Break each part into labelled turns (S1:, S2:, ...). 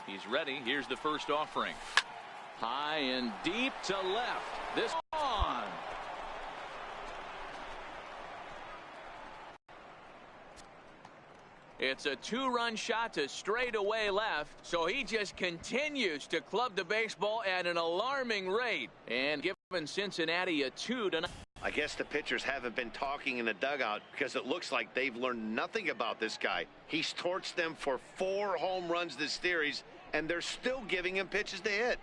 S1: He's ready. Here's the first offering. High and deep to left. This on. It's a two-run shot to straightaway left, so he just continues to club the baseball at an alarming rate. And giving Cincinnati a 2 tonight.
S2: I guess the pitchers haven't been talking in the dugout because it looks like they've learned nothing about this guy. He's torched them for 4 home runs this series, and they're still giving him pitches to hit.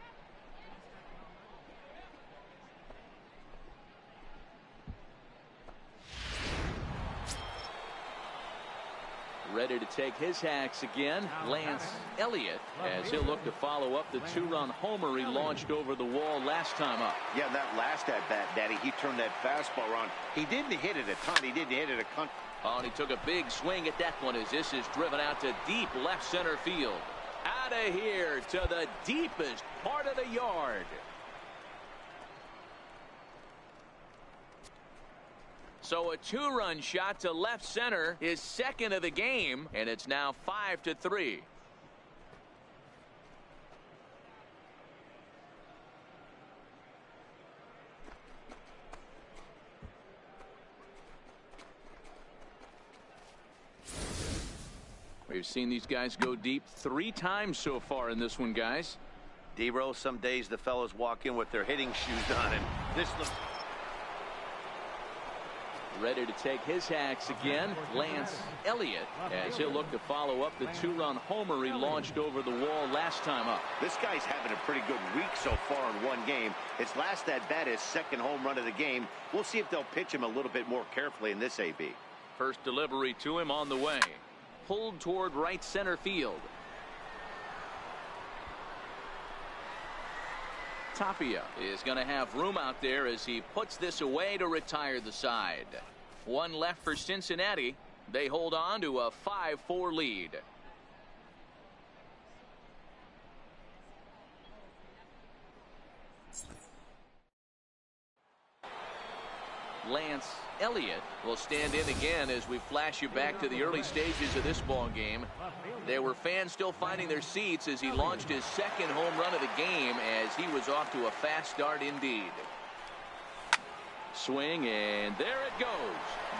S1: Ready to take his hacks again, Lance Elliott, as he'll look to follow up the 2-run homer he launched over the wall last time up.
S2: Yeah, that last at-bat, Daddy, he turned that fastball around. He didn't hit it a ton. He didn't hit it a ton.
S1: Oh, and he took a big swing at that one as this is driven out to deep left center field. Out of here to the deepest part of the yard. So a 2-run shot to left center is second of the game, and it's now 5-3. We've seen these guys go deep 3 times so far in this one, guys.
S2: D-Rose, some days the fellas walk in with their hitting shoes on, and this looks...
S1: Ready to take his hacks again, Lance Elliott, as he'll look to follow up the 2-run homer he launched over the wall last time up.
S2: This guy's having a pretty good week so far in one game. His last at-bat is second home run of the game. We'll see if they'll pitch him a little bit more carefully in this AB.
S1: First delivery to him on the way. Pulled toward right center field. Tapia is going to have room out there as he puts this away to retire the side. 1 left for Cincinnati. They hold on to a 5-4 lead. Lance Elliott will stand in again as we flash you back to the early stages of this ball game. There were fans still finding their seats as he launched his second home run of the game as he was off to a fast start indeed. Swing, and there it goes.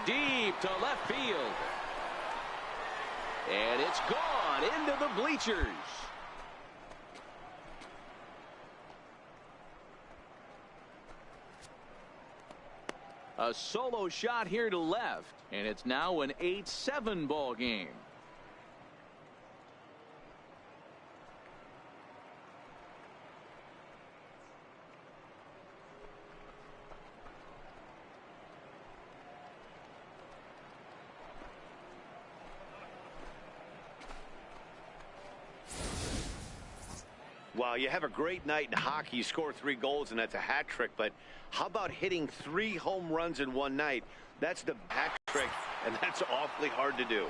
S1: Deep to left field. And it's gone into the bleachers. A solo shot here to left, and it's now an 8-7 ball game.
S2: Well, you have a great night in hockey. You score 3 goals, and that's a hat trick. But how about hitting 3 home runs in one night? That's the hat trick, and that's awfully hard to do.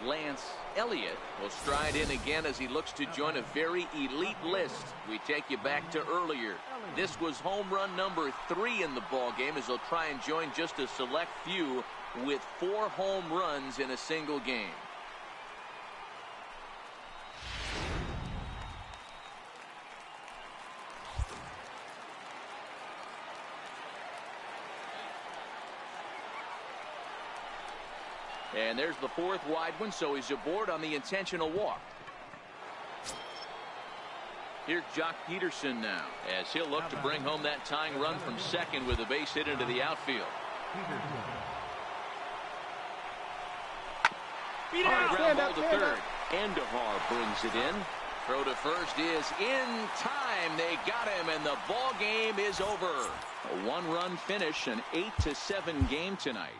S1: Lance Elliott will stride in again as he looks to join a very elite list. We take you back to earlier. This was home run number 3 in the ball game as he'll try and join just a select few with 4 home runs in a single game. And there's the 4th wide one, so he's aboard on the intentional walk. Here's Jock Peterson now, as he'll look to bring home that tying run from second with a base hit into the outfield. Ground ball to third. Andujar brings it in. Throw to first is in time. They got him, and the ball game is over. A 1-run finish, an 8-7 game tonight.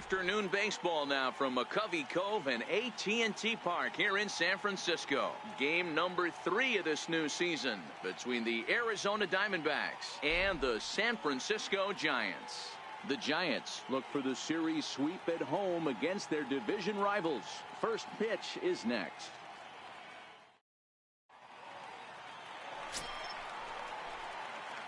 S1: Afternoon baseball now from McCovey Cove and AT&T Park here in San Francisco. Game number 3 of this new season between the Arizona Diamondbacks and the San Francisco Giants. The Giants look for the series sweep at home against their division rivals. First pitch is next.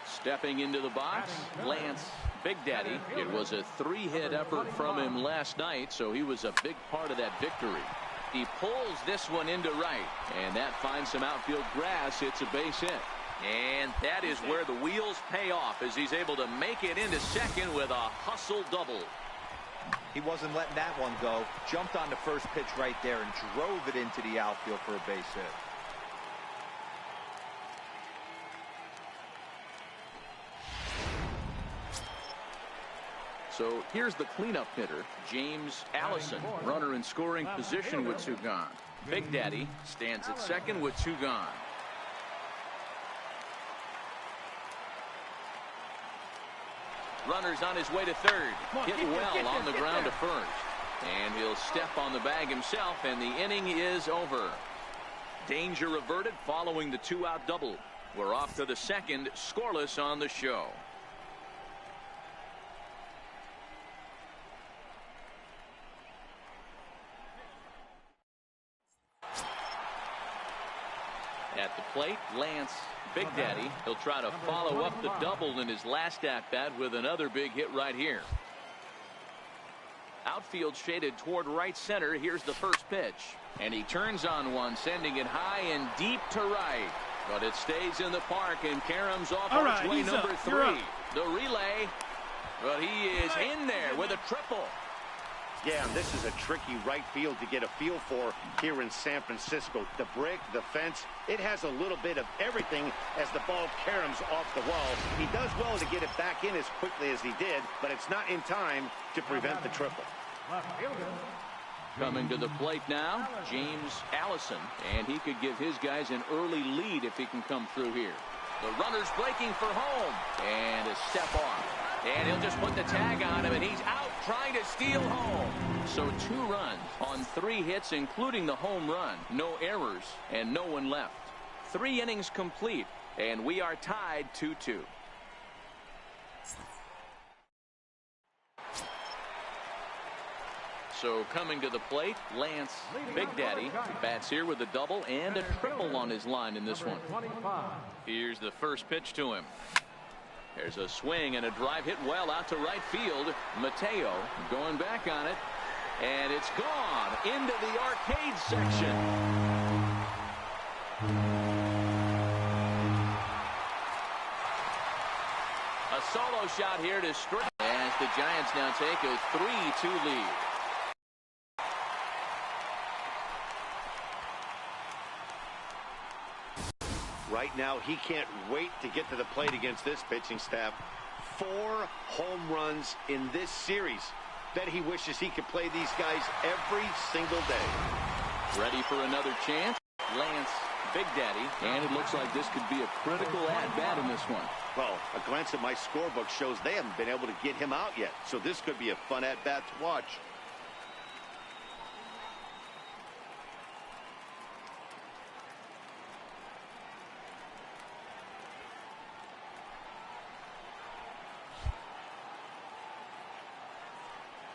S1: Stepping into the box, Lance Big Daddy. It was a 3-hit effort from him last night, so he was a big part of that victory. He pulls this one into right, and that finds some outfield grass. It's a base hit. And that is where the wheels pay off as he's able to make it into second with a hustle double.
S3: He wasn't letting that one go. Jumped on the first pitch right there and drove it into the outfield for a base hit.
S1: So here's the cleanup hitter, James Allison, runner in scoring position with 2 gone. Big Daddy stands at second with 2 gone. Runner's on his way to third. Hit well on the ground to first. And he'll step on the bag himself, and the inning is over. Danger averted following the 2-out double. We're off to the second, scoreless on the show. At the plate, Lance Big Daddy. He'll try to follow up the double in his last at-bat with another big hit right here. Outfield shaded toward right center. Here's the first pitch. And he turns on one, sending it high and deep to right. But it stays in the park, and Karem's off archway number 3. The relay. But he is in there with a triple.
S2: Yeah, and this is a tricky right field to get a feel for here in San Francisco. The brick, the fence, it has a little bit of everything as the ball caroms off the wall. He does well to get it back in as quickly as he did, but it's not in time to prevent the triple.
S1: Coming to the plate now, James Allison, and he could give his guys an early lead if he can come through here. The runner's breaking for home, and a step off. And he'll just put the tag on him, and he's out trying to steal home. So 2 runs on 3 hits, including the home run. No errors, and no one left. 3 innings complete, and we are tied 2-2. So coming to the plate, Lance Big Daddy bats here with a double and a triple on his line in this one. Here's the first pitch to him. There's a swing and a drive hit well out to right field. Mateo going back on it, and it's gone into the arcade section. A solo shot here to strike as the Giants now take a 3-2 lead.
S2: Right now, he can't wait to get to the plate against this pitching staff. 4 home runs in this series. Bet he wishes he could play these guys every single day.
S1: Ready for another chance? Lance Big Daddy. And it looks like this could be a critical at-bat in this one.
S2: Well, a glance at my scorebook shows they haven't been able to get him out yet. So this could be a fun at-bat to watch.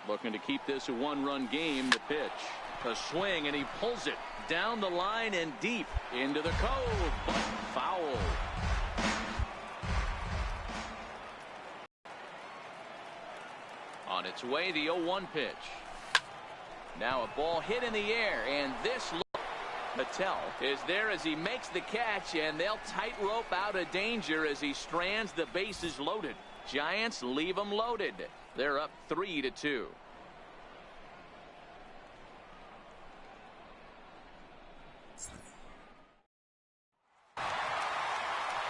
S1: Looking to keep this a 1-run game. The pitch. A swing, and he pulls it down the line and deep into the cove. But foul. On its way, the 0-1 pitch. Now a ball hit in the air, and this Patel is there as he makes the catch, and they'll tightrope out of danger as he strands the bases loaded. Giants leave them loaded. They're up 3-2.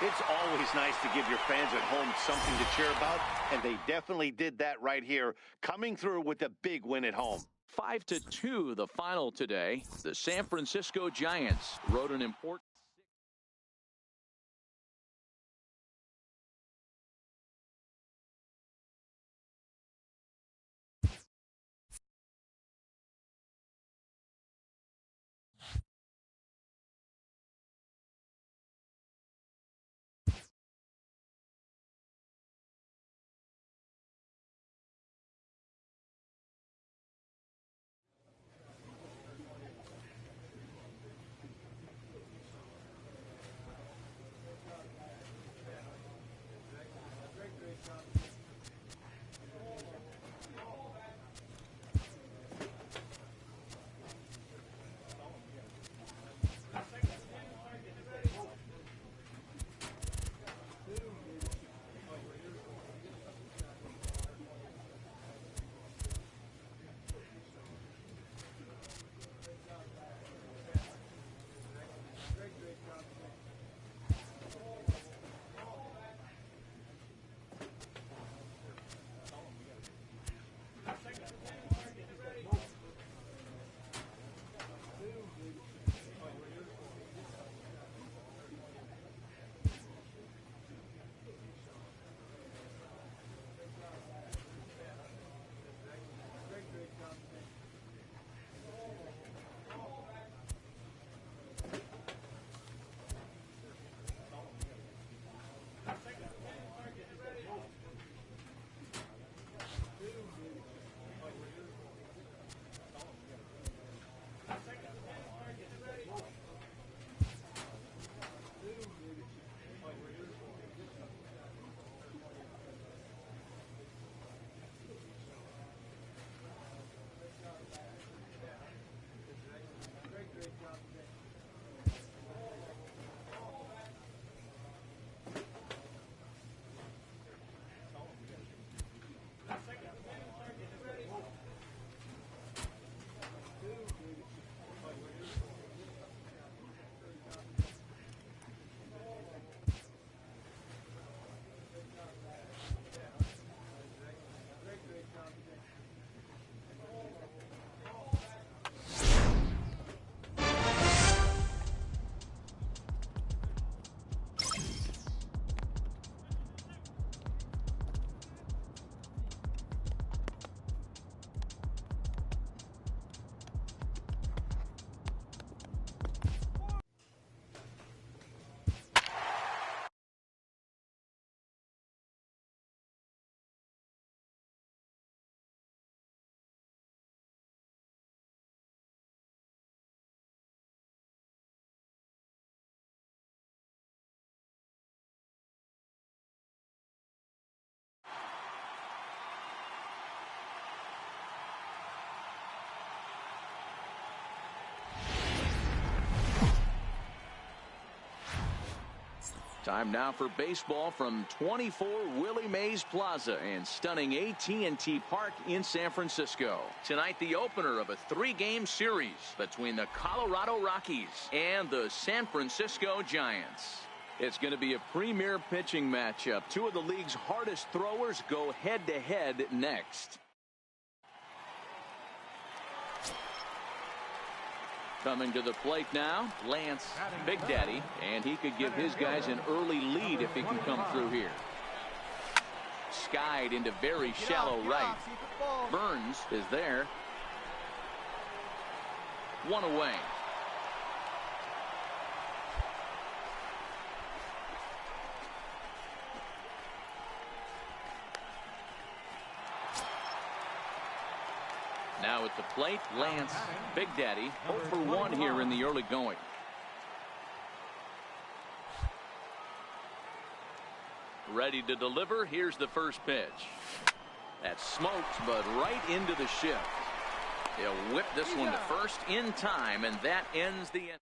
S2: It's always nice to give your fans at home something to cheer about, and they definitely did that right here, coming through with a big win at home.
S1: 5-2 the final today. The San Francisco Giants wrote an important Time now for baseball from 24 Willie Mays Plaza and stunning AT&T Park in San Francisco. Tonight, the opener of a 3-game series between the Colorado Rockies and the San Francisco Giants. It's going to be a premier pitching matchup. Two of the league's hardest throwers go head-to-head next. Coming to the plate now, Lance Big Daddy, and he could give his guys an early lead if he can come through here. Skied into very shallow right. Burns is there. One away. Now at the plate, Lance Big Daddy 0 for 1 here in the early going. Ready to deliver. Here's the first pitch. That smoked, but right into the shift. He'll whip this one to first in time, and that ends the inning.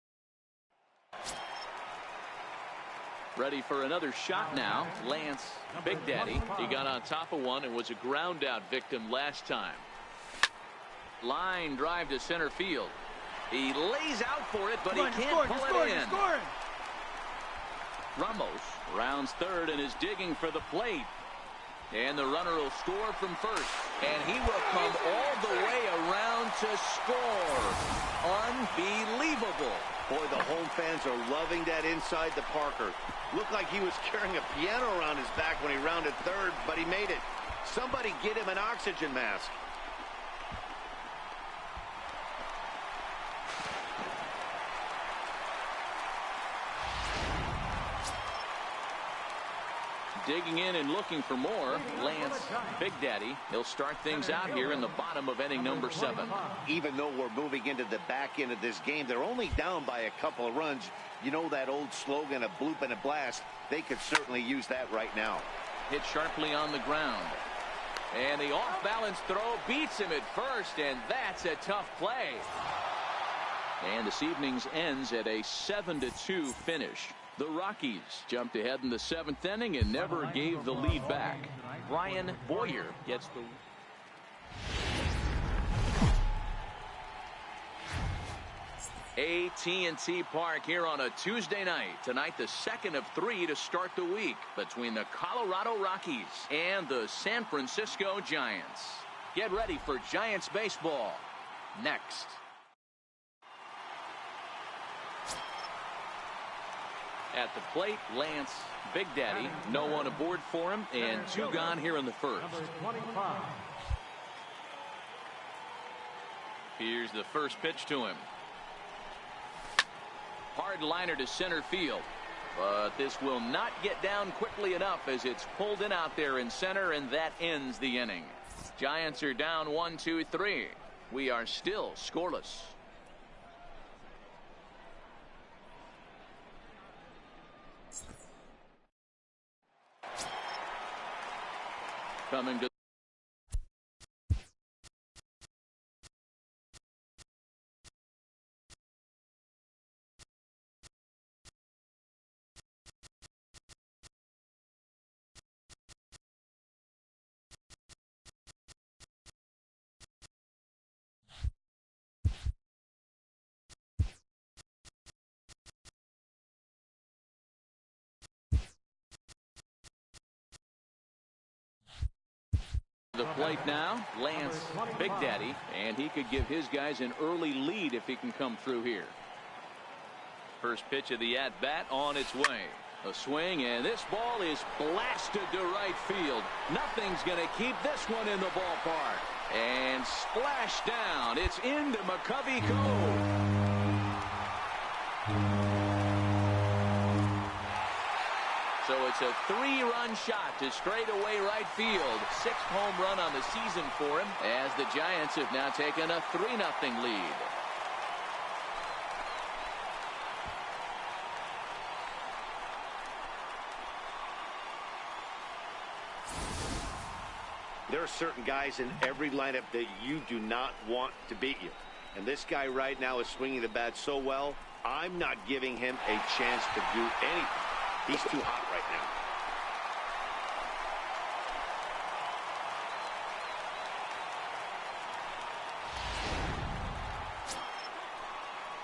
S1: Ready for another shot now. Lance Big Daddy. He got on top of one and was a ground out victim last time. Line drive to center field. He lays out for it, but he can't pull it in. Ramos rounds third and is digging for the plate. And the runner will score from first. And he will come all the way around to score. Unbelievable.
S2: Boy, the home fans are loving that inside the Parker. Looked like he was carrying a piano around his back when he rounded third, but he made it. Somebody get him an oxygen mask.
S1: Digging in and looking for more, Lance Big Daddy. He'll start things out here in the bottom of inning number 7.
S2: Even though we're moving into the back end of this game, they're only down by a couple of runs. You know that old slogan, a bloop and a blast. They could certainly use that right now.
S1: Hit sharply on the ground. And the off-balance throw beats him at first, and that's a tough play. And this evening's ends at a 7-2 finish. The Rockies jumped ahead in the 7th inning and never gave the lead back. Brian Boyer gets the... AT&T Park here on a Tuesday night. Tonight, the second of 3 to start the week between the Colorado Rockies and the San Francisco Giants. Get ready for Giants baseball next. At the plate, Lance Big Daddy. No one aboard for him, and 2 gone here in the first. Here's the first pitch to him. Hard liner to center field. But this will not get down quickly enough as it's pulled in out there in center, and that ends the inning. Giants are down 1-2-3. We are still scoreless. Coming to the plate now, Lance Big Daddy, and he could give his guys an early lead if he can come through here. First pitch of the at-bat on its way. A swing, and this ball is blasted to right field. Nothing's going to keep this one in the ballpark. And splash down. It's into McCovey Cove. So it's a 3-run shot to straightaway right field. 6th home run on the season for him as the Giants have now taken a 3-0 lead.
S2: There are certain guys in every lineup that you do not want to beat you. And this guy right now is swinging the bat so well, I'm not giving him a chance to do anything. He's too hot right now.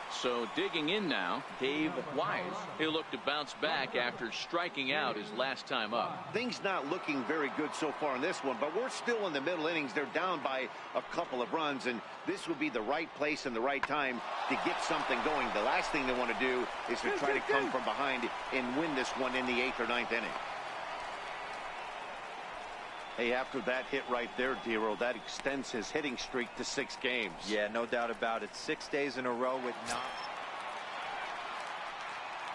S1: So digging in now, Dave Wise. He'll look to bounce back after striking out his last time up.
S2: Things not looking very good so far in this one, but we're still in the middle innings. They're down by a couple of runs, and this would be the right place and the right time to get something going. The last thing they want to do is to try to come from behind and win this one in the 8th or 9th inning. Hey, after that hit right there, Dero, that extends his hitting streak to 6 games.
S3: Yeah, no doubt about it. 6 days in a row with not.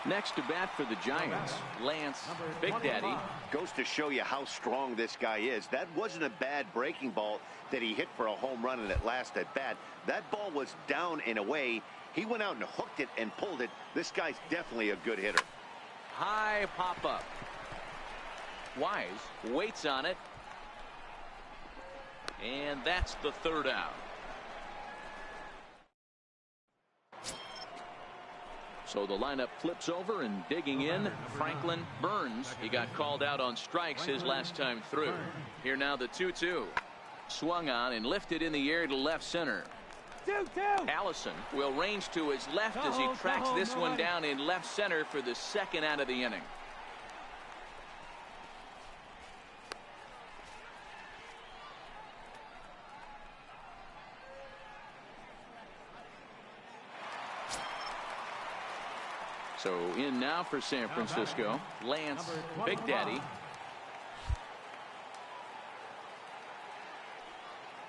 S1: Next to bat for the Giants, Lance Big Daddy.
S2: Goes to show you how strong this guy is. That wasn't a bad breaking ball that he hit for a home run in that last at bat. That ball was down and away. He went out and hooked it and pulled it. This guy's definitely a good hitter.
S1: High pop up. Wise waits on it. And that's the 3rd out. So the lineup flips over, and digging in, Franklin Burns. He got called out on strikes his last time through. Here now the 2-2. Swung on and lifted in the air to left center. Allison will range to his left as he tracks this one down in left center for the 2nd out of the inning. So in now for San Francisco, Lance Big Daddy.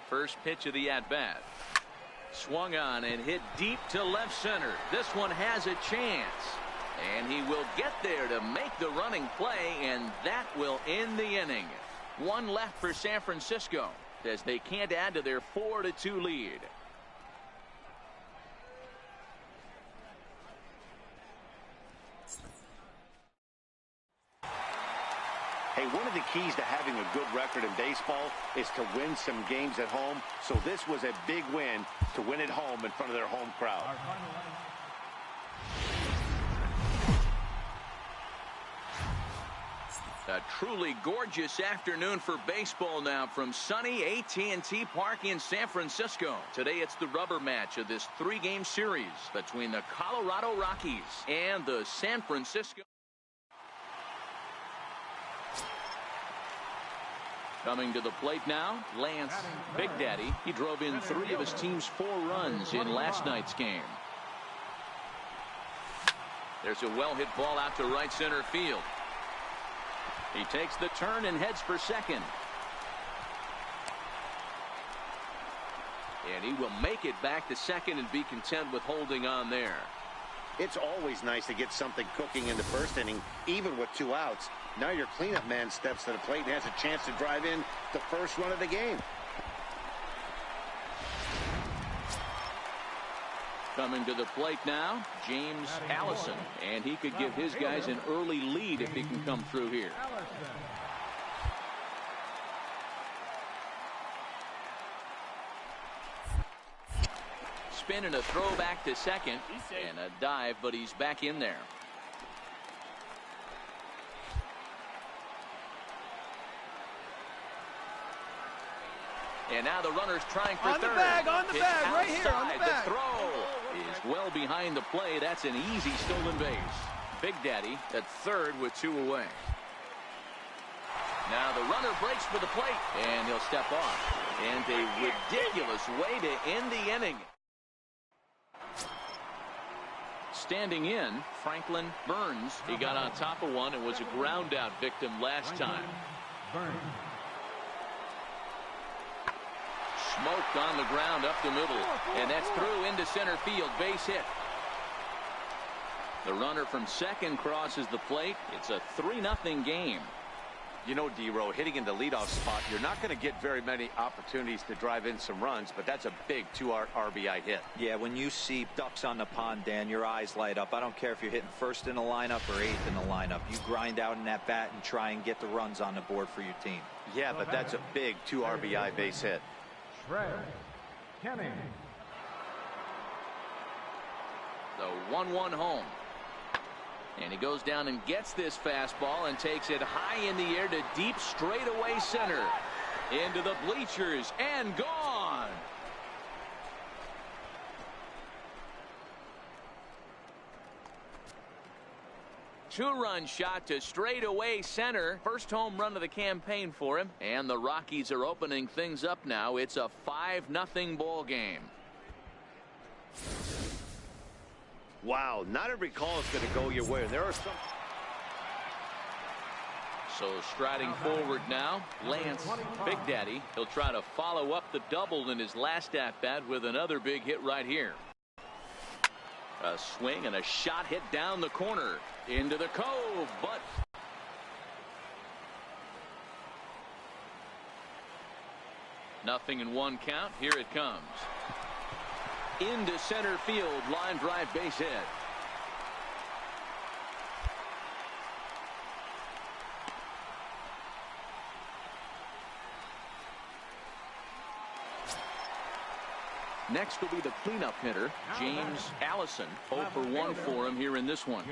S1: First pitch of the at-bat. Swung on and hit deep to left center. This one has a chance. And he will get there to make the running play, and that will end the inning. 1 left for San Francisco as they can't add to their 4-2 lead.
S2: Hey, one of the keys to having a good record in baseball is to win some games at home. So this was a big win to win at home in front of their home crowd.
S1: A truly gorgeous afternoon for baseball now from sunny AT&T Park in San Francisco. Today it's the rubber match of this 3-game series between the Colorado Rockies and the San Francisco. Coming to the plate now, Lance Big Daddy. He drove in 3 of his team's 4 runs in last night's game. There's a well-hit ball out to right center field. He takes the turn and heads for second. And he will make it back to second and be content with holding on there.
S2: It's always nice to get something cooking in the first inning, even with 2 outs. Now your cleanup man steps to the plate and has a chance to drive in the first run of the game.
S1: Coming to the plate now, James Allison. And he could give his guys an early lead if he can come through here. Spin and a throw back to second. And a dive, but he's back in there. And now the runner's trying for third.
S4: On the bag, right here, on the bag.
S1: The throw is well behind the play. That's an easy stolen base. Big Daddy at third with 2 away. Now the runner breaks for the plate, and he'll step off. And a ridiculous way to end the inning. Standing in, Franklin Burns. He got on top of one and was a ground out victim last time. Smoked on the ground up the middle, and that's through into center field. Base hit. The runner from second crosses the plate. It's a 3-0 game.
S2: You know, Dero, hitting in the leadoff spot, you're not going to get very many opportunities to drive in some runs, but that's a big 2 RBI hit.
S3: Yeah, when you see ducks on the pond, Dan, your eyes light up. I don't care if you're hitting first in the lineup or 8th in the lineup. You grind out in that bat and try and get the runs on the board for your team.
S2: Yeah, but that's a big 2 RBI base hit.
S4: Kenny.
S1: The 1-1 home. And he goes down and gets this fastball and takes it high in the air to deep straightaway center. Into the bleachers and gone. Two-run shot to straightaway center. First home run of the campaign for him. And the Rockies are opening things up now. It's a 5-0 ball game.
S2: Wow, not every call is going to go your way. There are some.
S1: So striding forward now, Lance Big Daddy. He'll try to follow up the double in his last at-bat with another big hit right here. A swing and a shot hit down the corner into the cove, but nothing in one count. Here it comes. Into center field, line drive, base hit. Next will be the cleanup hitter, James Allison. 0 for 1 for him here in this one.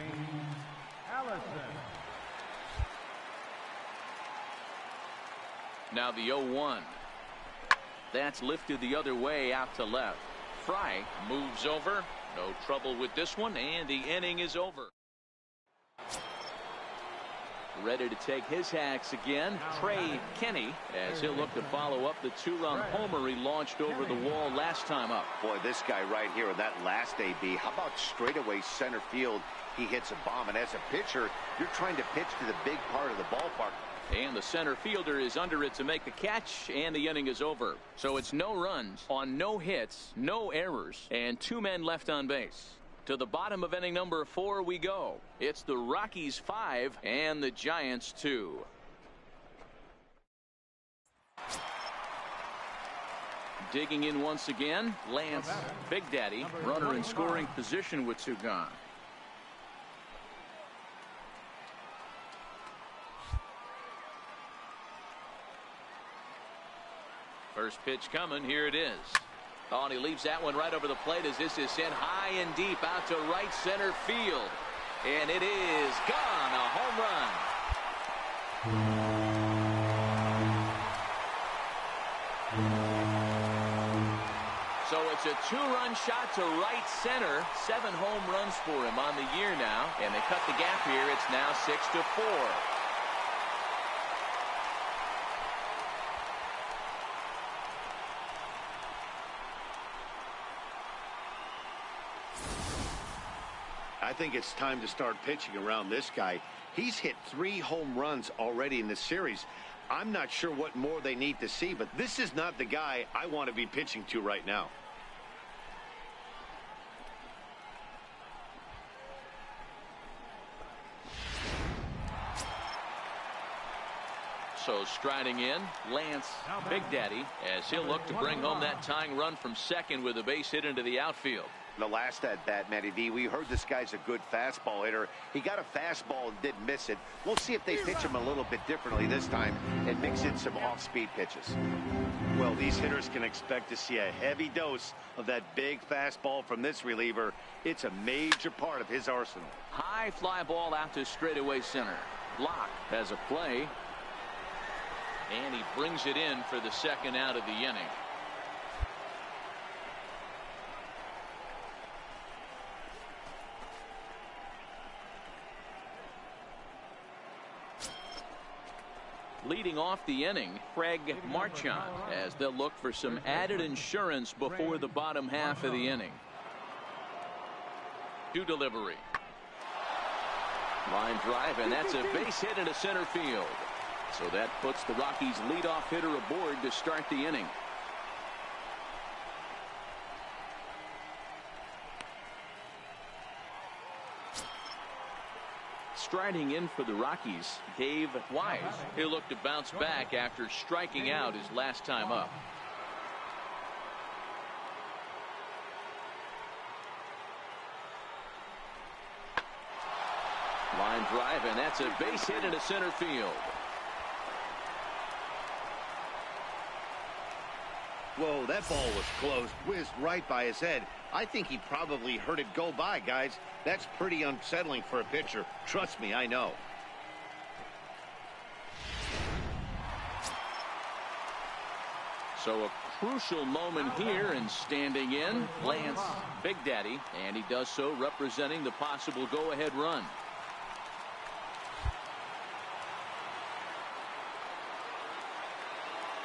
S1: Now the 0-1. That's lifted the other way out to left. Fry moves over. No trouble with this one, and the inning is over. Ready to take his hacks again, Trey Kenny, as he'll look to follow up the two-run homer he launched over the wall last time up.
S2: Boy, this guy right here in that last AB, how about straightaway center field? He hits a bomb, and as a pitcher, you're trying to pitch to the big part of the ballpark.
S1: And the center fielder is under it to make the catch, and the inning is over. So it's no runs on no hits, no errors, and 2 men left on base. To the bottom of inning number 4 we go. It's the Rockies 5 and the Giants 2. Digging in once again, Lance Big Daddy, runner in scoring position with 2 gone. First pitch coming. Here it is. Oh, and he leaves that one right over the plate as this is sent high and deep out to right center field. And it is gone. A home run. So it's a 2-run shot to right center. 7 home runs for him on the year now. And they cut the gap here. It's now 6-4.
S2: I think it's time to start pitching around this guy. He's hit 3 home runs already in this series. I'm not sure what more they need to see, but this is not the guy I want to be pitching to right now.
S1: So striding in, Lance Big Daddy, as he'll look to bring home that tying run from second with a base hit into the outfield.
S2: The last at bat, Matty V, we heard this guy's a good fastball hitter. He got a fastball and didn't miss it. We'll see if they pitch him a little bit differently this time and mix in some off-speed pitches. Well, these hitters can expect to see a heavy dose of that big fastball from this reliever. It's a major part of his arsenal.
S1: High fly ball out to straightaway center. Locke has a play. And he brings it in for the second out of the inning. Leading off the inning, Craig Marchand, as they'll look for some added insurance before the bottom half of the inning. To delivery. Line drive, and that's a base hit into center field. So that puts the Rockies leadoff hitter aboard to start the inning. Striding in for the Rockies, Dave Wise. He'll look to bounce back after striking out his last time up. Line drive, and that's a base hit into center field.
S2: Whoa, that ball was close. Whizzed right by his head. I think he probably heard it go by, guys. That's pretty unsettling for a pitcher. Trust me, I know.
S1: So a crucial moment here, and standing in, Lance Big Daddy, and he does so representing the possible go-ahead run.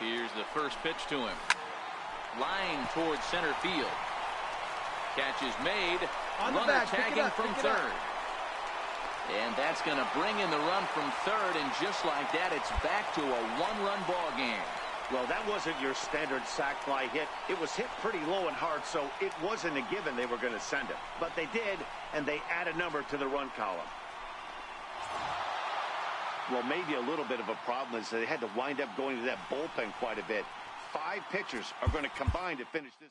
S1: Here's the first pitch to him. Line towards center field. Catch is made. Runner tagging from third. And that's going to bring in the run from third, and just like that, it's back to a one-run ball game.
S2: Well, that wasn't your standard sac fly hit. It was hit pretty low and hard, so it wasn't a given they were going to send it. But they did, and they add a number to the run column. Well, maybe a little bit of a problem is they had to wind up going to that bullpen quite a bit. 5 pitchers are going to combine to finish this one.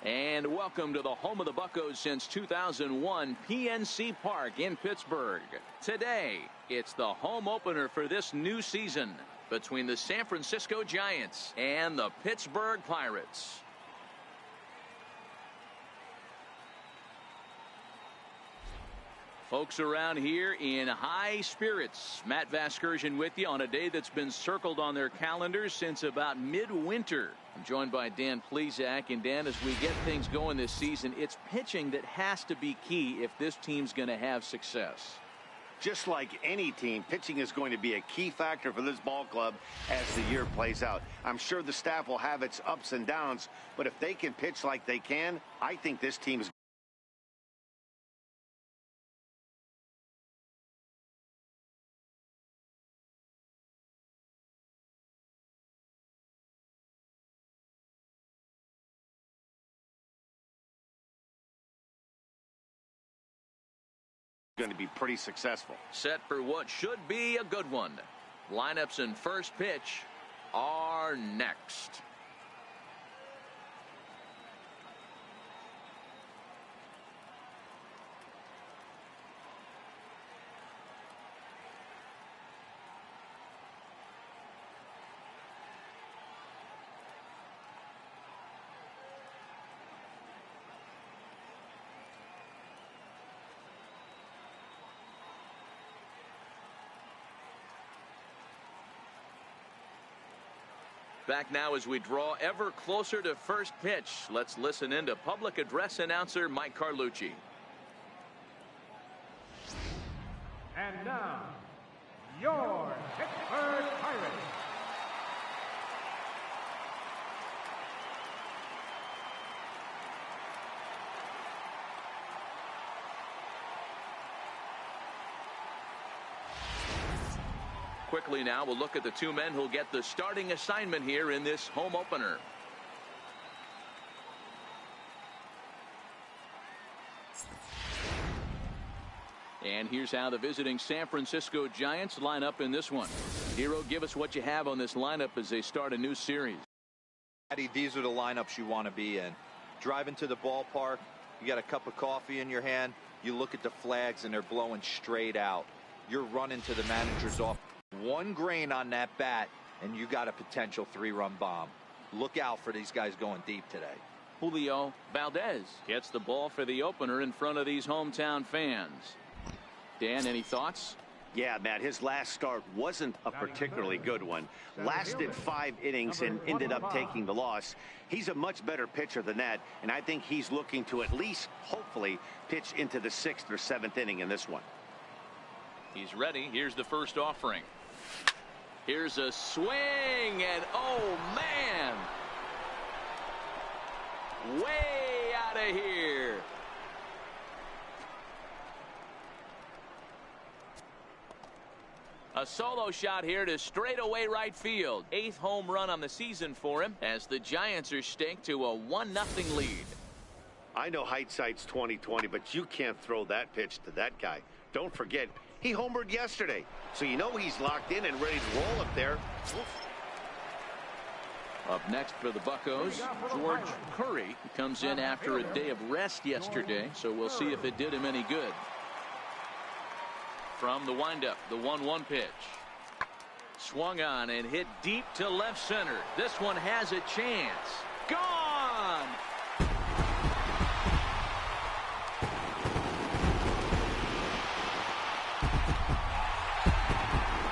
S1: And welcome to the home of the Buccos since 2001, PNC Park in Pittsburgh. Today, it's the home opener for this new season between the San Francisco Giants and the Pittsburgh Pirates. Folks around here in high spirits. Matt Vasgersian with you on a day that's been circled on their calendars since about midwinter. I'm joined by Dan Plesac. And Dan, as we get things going this season, it's pitching that has to be key if this team's going to have success.
S2: Just like any team, pitching is going to be a key factor for this ball club as the year plays out. I'm sure the staff will have its ups and downs, but if they can pitch like they can, I think this team is going to be pretty successful.
S1: Set for what should be a good one. Lineups and first pitch are next. Back now as we draw ever closer to first pitch. Let's listen in to public address announcer Mike Carlucci.
S5: And now, your Pittsburgh Pirates.
S1: Quickly now, we'll look at the two men who'll get the starting assignment here in this home opener. And here's how the visiting San Francisco Giants line up in this one. Hero, give us what you have on this lineup as they start a new series.
S3: These are the lineups you want to be in. Driving to the ballpark, you got a cup of coffee in your hand, you look at the flags and they're blowing straight out. You're running to the manager's office. One grain on that bat and you got a potential 3-run bomb. Look out for these guys going deep today.
S1: Julio Valdez gets the ball for the opener in front of these hometown fans. Dan, any thoughts?
S2: Yeah, Matt, his last start wasn't a particularly good one. Lasted 5 innings and ended up taking the loss. He's a much better pitcher than that, and I think he's looking to at least, hopefully, pitch into the 6th or 7th inning in this one.
S1: He's ready. Here's the first offering. Here's a swing, and oh, man! Way out of here. A solo shot here to straightaway right field. 8th home run on the season for him as the Giants are staked to a 1-0 lead.
S2: I know hindsight's 20/20, but you can't throw that pitch to that guy. Don't forget, he homered yesterday, so you know he's locked in and ready to roll up there.
S1: Up next for the Buccos, George Curry comes in after a day of rest yesterday, so we'll see if it did him any good. From the windup, the 1-1 pitch. Swung on and hit deep to left center. This one has a chance. Gone!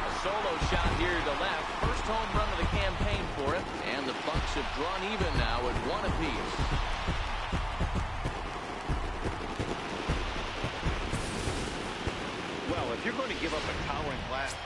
S1: A solo shot here to left. First home run of the campaign for him. And the Bucs have drawn even now at 1 apiece.
S2: If you're going to give up a towering blast.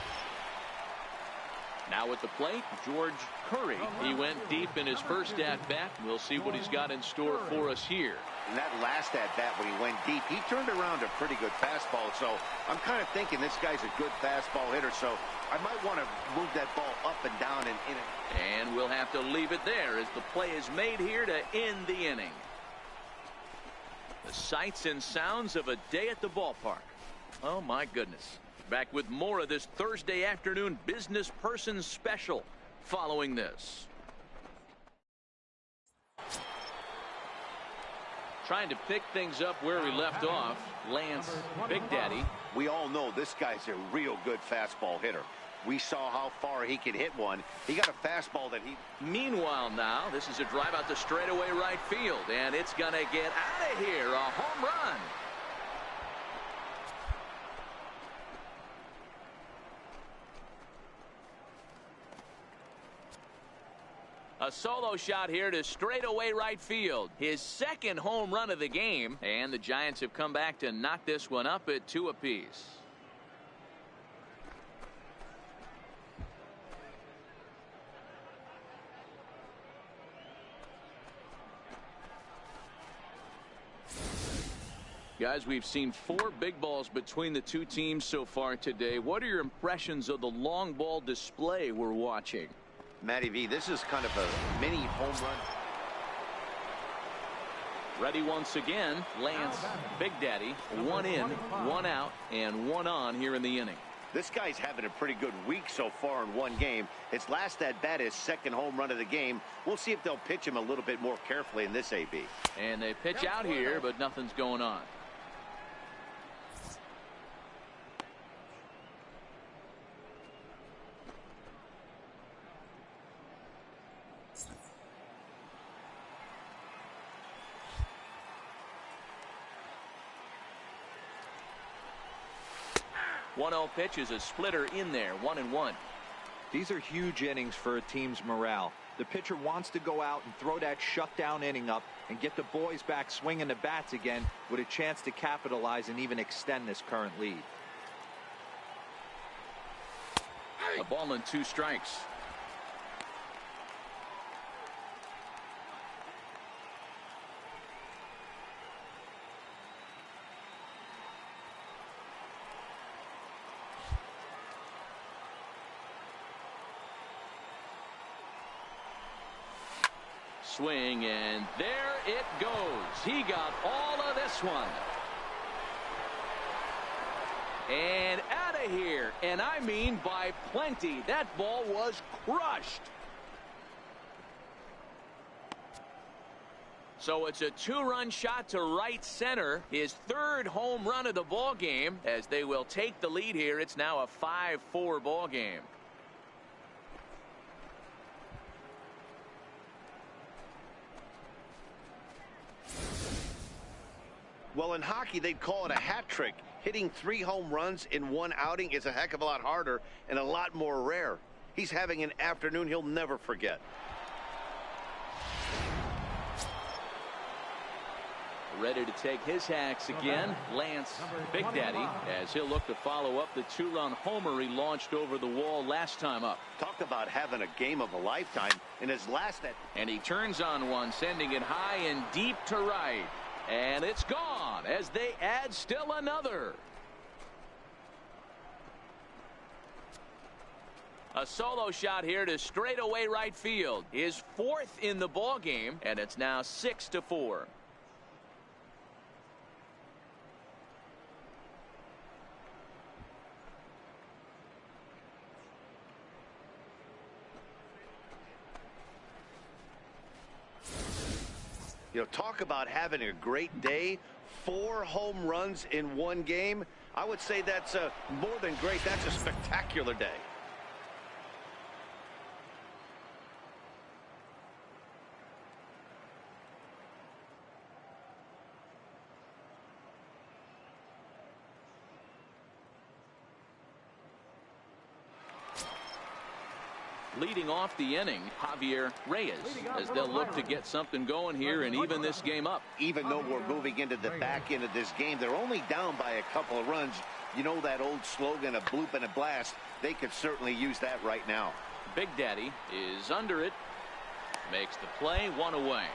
S1: Now at the plate, George Curry. He went deep in his first at-bat. We'll see what he's got in store for us here.
S2: In that last at-bat when he went deep, he turned around a pretty good fastball. So I'm kind of thinking this guy's a good fastball hitter. So I might want to move that ball up and down and in it.
S1: And we'll have to leave it there as the play is made here to end the inning. The sights and sounds of a day at the ballpark. Oh, my goodness. Back with more of this Thursday afternoon Business Person Special following this. Trying to pick things up where we left off, Lance Big Daddy.
S2: We all know this guy's a real good fastball hitter. We saw how far he could hit one. He got a fastball that he...
S1: Meanwhile now, this is a drive out to straightaway right field, and it's going to get out of here. A home run. A solo shot here to straightaway right field. His second home run of the game. And the Giants have come back to knock this one up at 2 apiece. Guys, we've seen 4 big balls between the two teams so far today. What are your impressions of the long ball display we're watching?
S2: Matty V, this is kind of a mini home run.
S1: Ready once again, Lance Big Daddy. 1 in, 1 out, and 1 on here in the inning.
S2: This guy's having a pretty good week so far in one game. His last at-bat, his second home run of the game. We'll see if they'll pitch him a little bit more carefully in this AB.
S1: And they pitch out here, but nothing's going on. One-zero pitch is a splitter in there, 1-1.
S3: These are huge innings for a team's morale. The pitcher wants to go out and throw that shutdown inning up and get the boys back swinging the bats again with a chance to capitalize and even extend this current lead.
S1: A ball and 2 strikes. Swing, and there it goes. He got all of this one. And out of here. And I mean by plenty. That ball was crushed. So it's a 2-run shot to right center. His 3rd home run of the ball game. As they will take the lead here. It's now a 5-4 ball game.
S2: Well, in hockey, they'd call it a hat trick. Hitting 3 home runs in one outing is a heck of a lot harder and a lot more rare. He's having an afternoon he'll never forget.
S1: Ready to take his hacks again, Lance Big Daddy, as he'll look to follow up the 2-run homer he launched over the wall last time up.
S2: Talk about having a game of a lifetime in his last at.
S1: And he turns on one, sending it high and deep to right. And it's gone as they add still another. A solo shot here to straightaway right field. His 4th in the ball game, and it's now 6-4.
S2: You know, talk about having a great day. 4 home runs in one game. I would say that's more than great. That's a spectacular day.
S1: Leading off the inning, Javier Reyes, as they'll look to get something going here and even this game up.
S2: Even though we're moving into the back end of this game, they're only down by a couple of runs. You know that old slogan, a bloop and a blast. They could certainly use that right now.
S1: Big Daddy is under it. Makes the play, 1 away.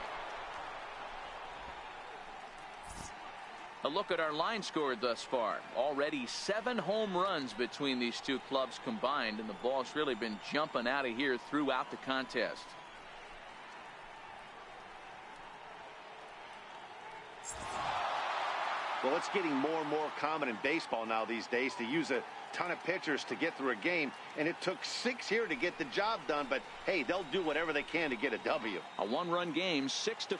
S1: A look at our line score thus far. Already 7 home runs between these two clubs combined, and the ball's really been jumping out of here throughout the contest.
S2: Well, it's getting more and more common in baseball now these days to use a ton of pitchers to get through a game, and it took 6 here to get the job done, but hey, they'll do whatever they can to get a W.
S1: A 1-run game, 6-5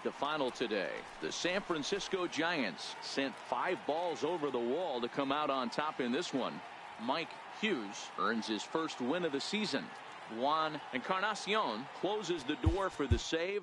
S1: the final today. The San Francisco Giants sent 5 balls over the wall to come out on top in this one. Mike Hughes earns his first win of the season. Juan Encarnacion closes the door for the save.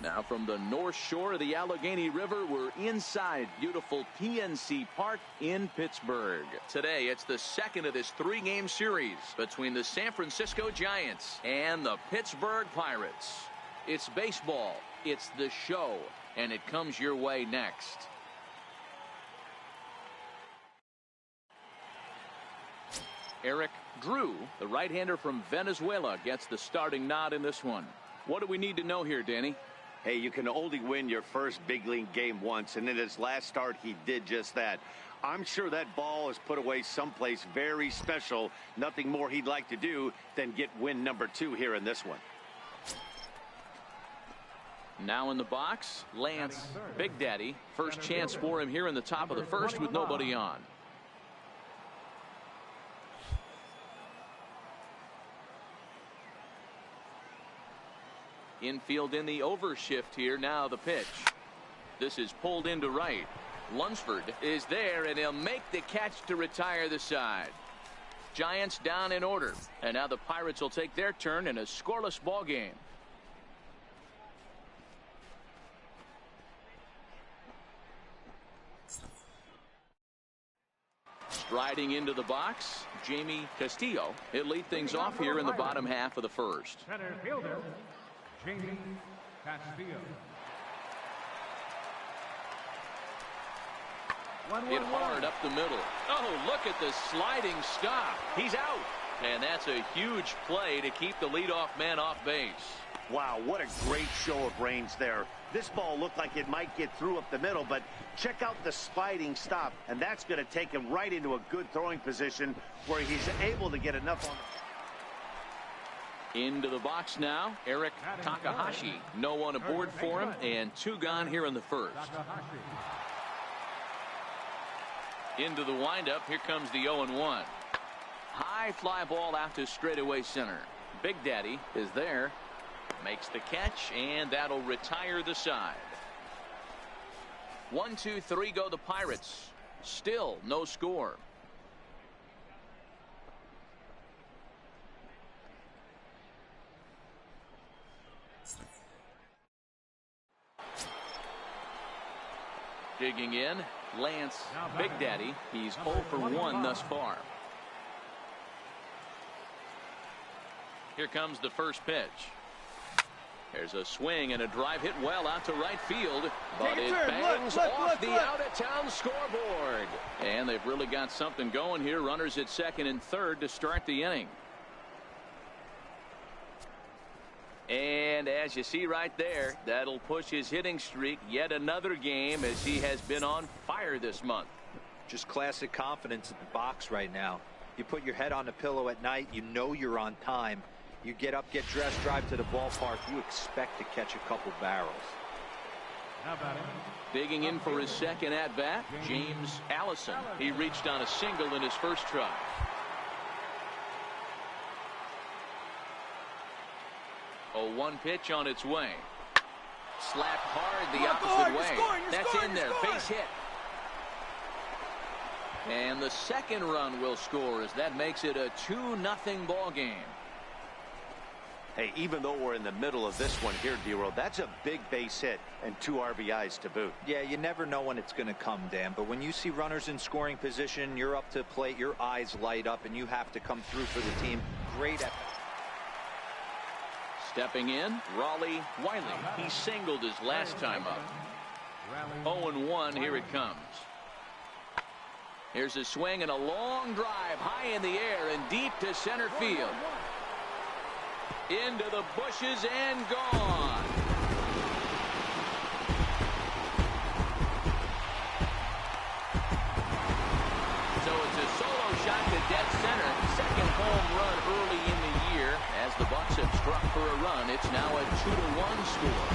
S1: Now from the north shore of the Allegheny River, we're inside beautiful PNC Park in Pittsburgh. Today, it's the second of this three-game series between the San Francisco Giants and the Pittsburgh Pirates. It's baseball, it's the show, and it comes your way next. Eric Drew, the right-hander from Venezuela, gets the starting nod in this one. What do we need to know here, Danny?
S2: Hey, you can only win your first big league game once, and in his last start, he did just that. I'm sure that ball is put away someplace very special. Nothing more he'd like to do than get win number 2 here in this one.
S1: Now in the box, Lance Big Daddy. First chance for him here in the top of the first with nobody on. Infield in the overshift here. Now the pitch. This is pulled into right. Lunsford is there, and he'll make the catch to retire the side. Giants down in order, and now the Pirates will take their turn in a scoreless ball game. Striding into the box, Jamie Castillo. He'll lead things off here in the bottom half of the first.
S5: Center fielder, Jamie Castillo.
S1: Hit hard up the middle. Oh, look at the sliding stop. He's out. And that's a huge play to keep the leadoff man off base.
S2: Wow, what a great show of range there. This ball looked like it might get through up the middle, but check out the sliding stop, and that's going to take him right into a good throwing position where he's able to get enough on.
S1: Into the box now, Eric Takahashi. No one aboard for him, and 2 gone here in the first. Into the windup, here comes the 0-1. High fly ball out to straightaway center. Big Daddy is there, makes the catch, and that'll retire the side. 1, 2, 3 go the Pirates. Still no score. Digging in, Lance Big Daddy. He's 0 for 1 thus far. Here comes the first pitch. There's a swing and a drive hit well out to right field, but it bangs off the out-of-town scoreboard. And they've really got something going here. Runners at second and third to start the inning. And as you see right there, that'll push his hitting streak yet another game as he has been on fire this month.
S3: Just classic confidence in the box right now. You put your head on the pillow at night, you know you're on time. You get up, get dressed, drive to the ballpark, you expect to catch a couple barrels.
S1: Digging in for his second at-bat, James Allison. He reached on a single in his first try. A 1 pitch on its way. Slapped hard the opposite way. That's in there. Base hit. And the second run will score as that makes it a 2-0 ball game.
S2: Hey, even though we're in the middle of this one here, D-Roll, that's a big base hit and 2 RBIs to boot.
S3: Yeah, you never know when it's going to come, Dan, but when you see runners in scoring position, you're up to plate, your eyes light up, and you have to come through for the team. Great effort.
S1: Stepping in, Raleigh Wiley. He singled his last time up. 0-1, here it comes. Here's a swing and a long drive high in the air and deep to center field. Into the bushes and gone. So it's a solo shot to dead center. Second home run early in the year. As the Bucks have struck for a run, it's now a 2-1 score.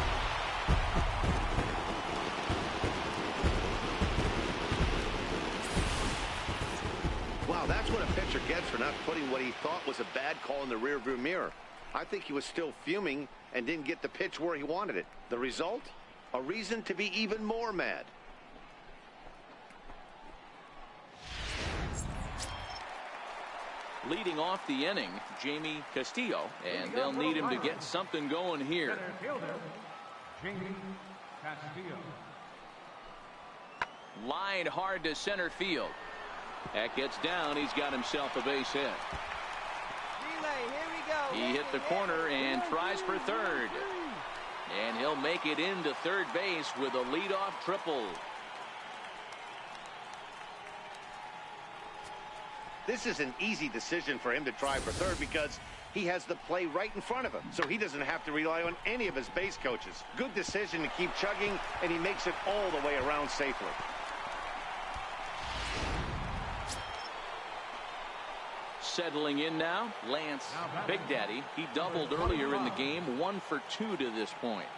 S2: Wow, that's what a pitcher gets for not putting what he thought was a bad call in the rearview mirror. I think he was still fuming and didn't get the pitch where he wanted it. The result? A reason to be even more mad.
S1: Leading off the inning, Jamie Castillo, and they'll need him to get something going here.
S5: Center fielder, Jamie Castillo.
S1: Lined hard to center field. That gets down. He's got himself a base hit. He hit the corner and tries for third. And he'll make it into third base with a leadoff triple.
S2: This is an easy decision for him to try for third because he has the play right in front of him, so he doesn't have to rely on any of his base coaches. Good decision to keep chugging, and he makes it all the way around safely.
S1: Settling in now, Lance Big Daddy. He doubled earlier in the game, 1 for 2 to this point.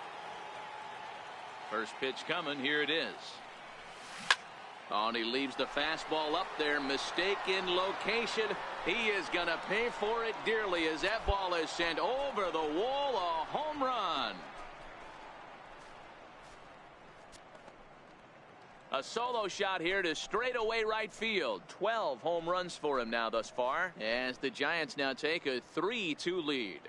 S1: First pitch coming, here it is. Oh, and he leaves the fastball up there. Mistaken location. He is going to pay for it dearly as that ball is sent over the wall. A home run. A solo shot here to straightaway right field. 12 home runs for him now thus far, as the Giants now take a 3-2 lead.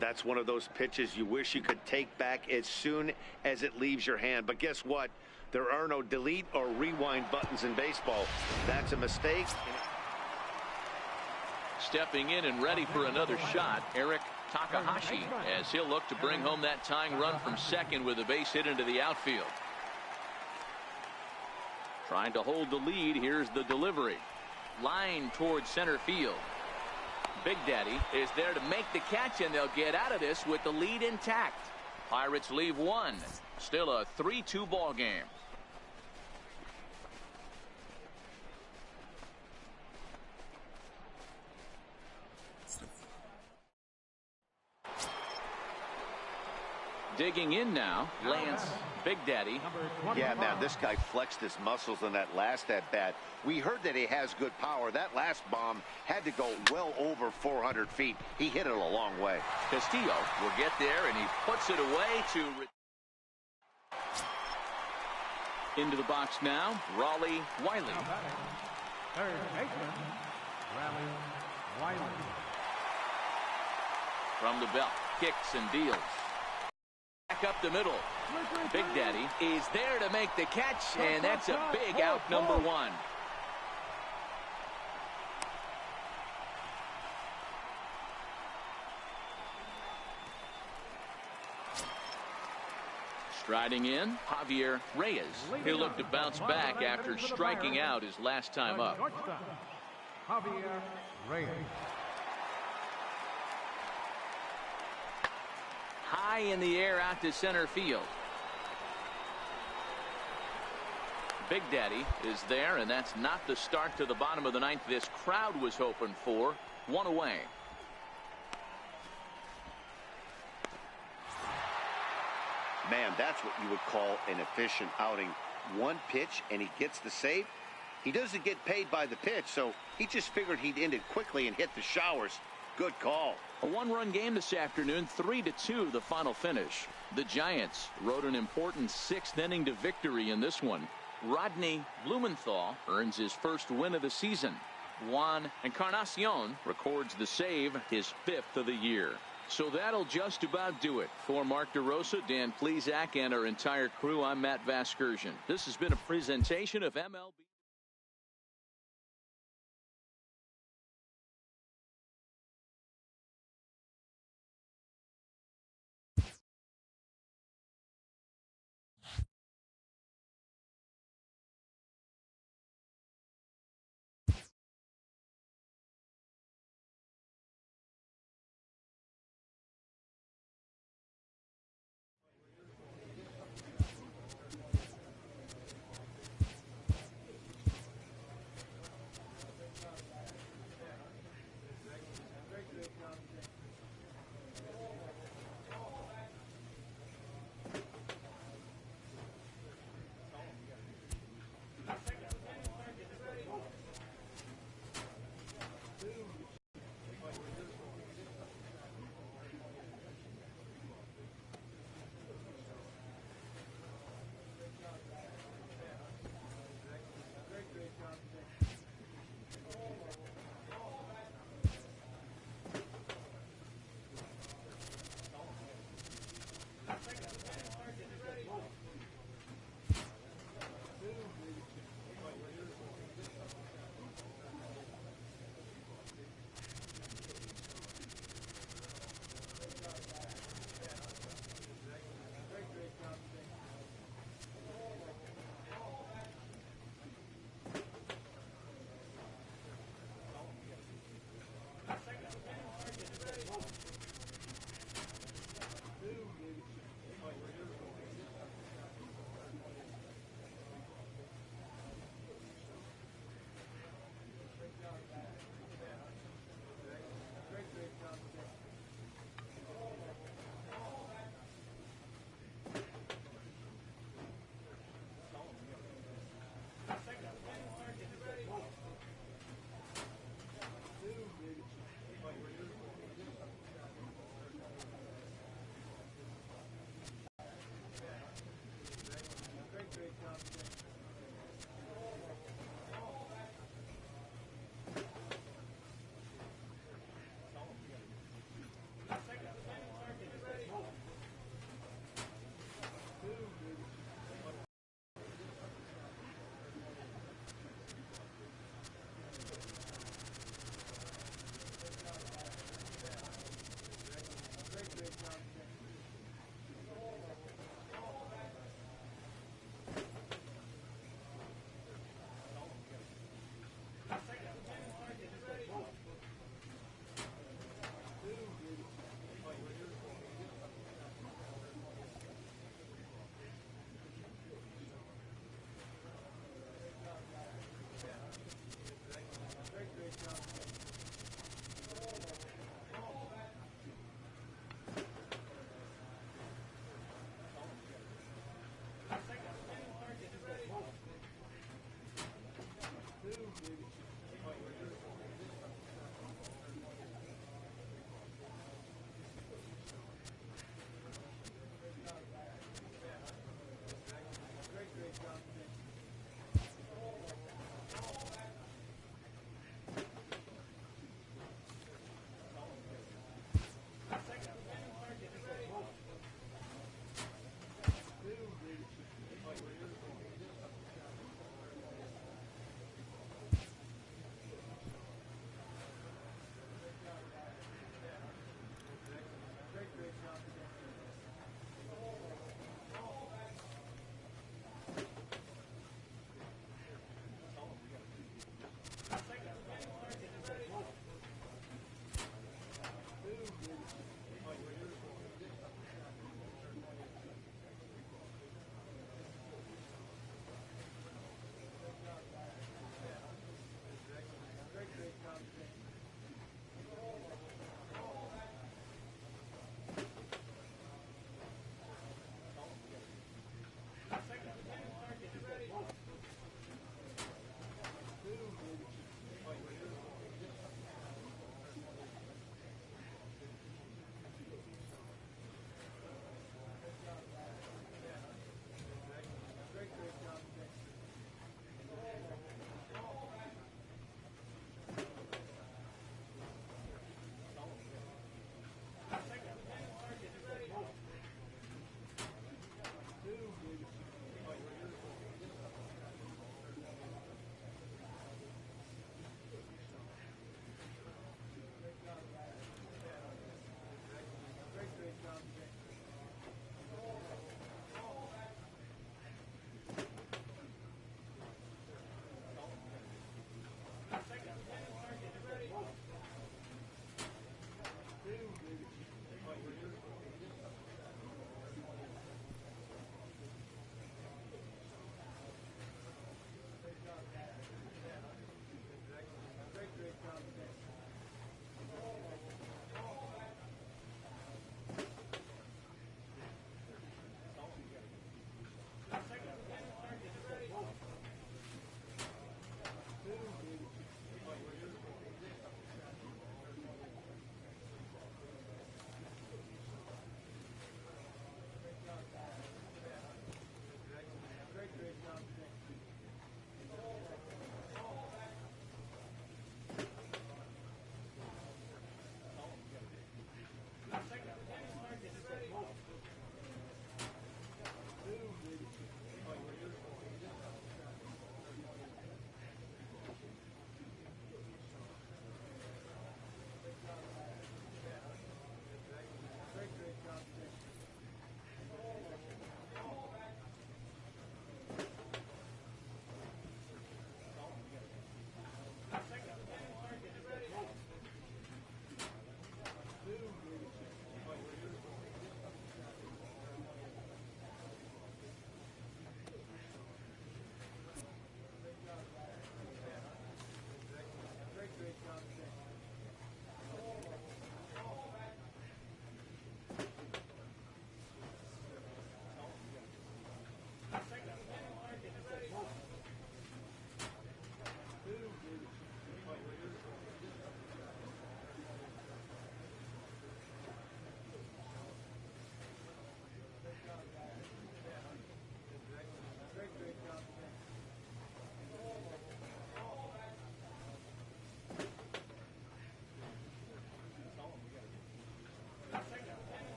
S2: That's one of those pitches you wish you could take back as soon as it leaves your hand. But guess what? There are no delete or rewind buttons in baseball. That's a mistake.
S1: Stepping in and ready for another shot, Eric Takahashi, as he'll look to bring home that tying run from second with a base hit into the outfield. Trying to hold the lead. Here's the delivery. Line towards center field. Big Daddy is there to make the catch, and they'll get out of this with the lead intact. Pirates leave 1. Still a 3-2 ball game. Digging in now, Lance Big Daddy.
S2: Yeah, man, this guy flexed his muscles on that last at-bat. We heard that he has good power. That last bomb had to go well over 400 feet. He hit it a long way.
S1: Castillo will get there, and he puts it away to... Into the box now, Raleigh Wiley.
S5: Third baseman, Raleigh Wiley.
S1: From the belt, kicks and deals. Back up the middle. Big Daddy is there to make the catch, and that's a big out, number one. Striding in, Javier Reyes. He'll look to bounce back after striking out his last time up.
S5: Javier Reyes.
S1: High in the air out to center field. Big Daddy is there, and that's not the start to the bottom of the ninth this crowd was hoping for. One away.
S2: Man, that's what you would call an efficient outing. One pitch, and he gets the save. He doesn't get paid by the pitch, so he just figured he'd end it quickly and hit the showers. Good call.
S1: A one-run game this afternoon, 3-2 the final finish. The Giants rode an important sixth inning to victory in this one. Rodney Blumenthal earns his first win of the season. Juan Encarnacion records the save, his fifth of the year. So that'll just about do it. For Mark DeRosa, Dan Plesac, and our entire crew, I'm Matt Vasgersian. This has been a presentation of MLB.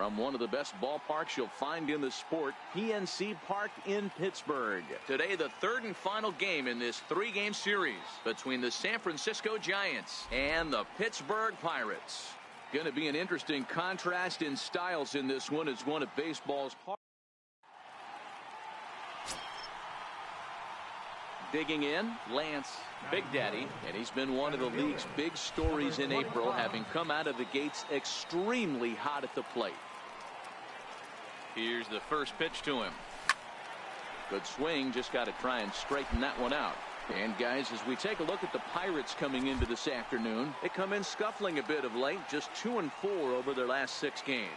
S1: from one of the best ballparks you'll find in the sport, PNC Park in Pittsburgh. Today, the third and final game in this three-game series between the San Francisco Giants and the Pittsburgh Pirates. Going to be an interesting contrast in styles in this one. It's one of baseball's hard. Digging in, Lance Big Daddy, and he's been one of the league's big stories in April, having come out of the gates extremely hot at the plate. Here's the first pitch to him. Good swing, just got to try and straighten that one out. And guys, as we take a look at the Pirates coming into this afternoon, they come in scuffling a bit of late, just 2-4 over their last 6 games.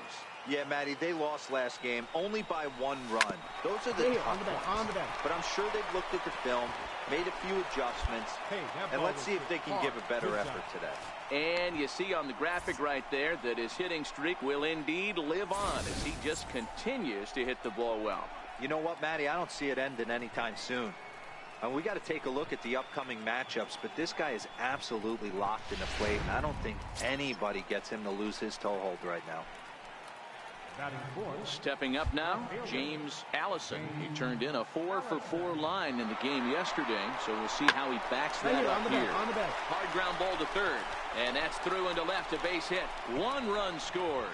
S3: Yeah, Matty, they lost last game only by 1 run. Those are the tough ones. But I'm sure they've looked at the film, made a few adjustments, and let's see if they can give a better effort today.
S1: And you see on the graphic right there that his hitting streak will indeed live on as he just continues to hit the ball well.
S3: You know what, Matty? I don't see it ending anytime soon. And we got to take a look at the upcoming matchups, but this guy is absolutely locked in the plate, and I don't think anybody gets him to lose his toehold right now.
S1: Stepping up now, James Allison. He turned in a 4-for-4 line in the game yesterday, so we'll see how he backs that up here. Hard ground ball to third, and that's through into left, a base hit. 1 run scores,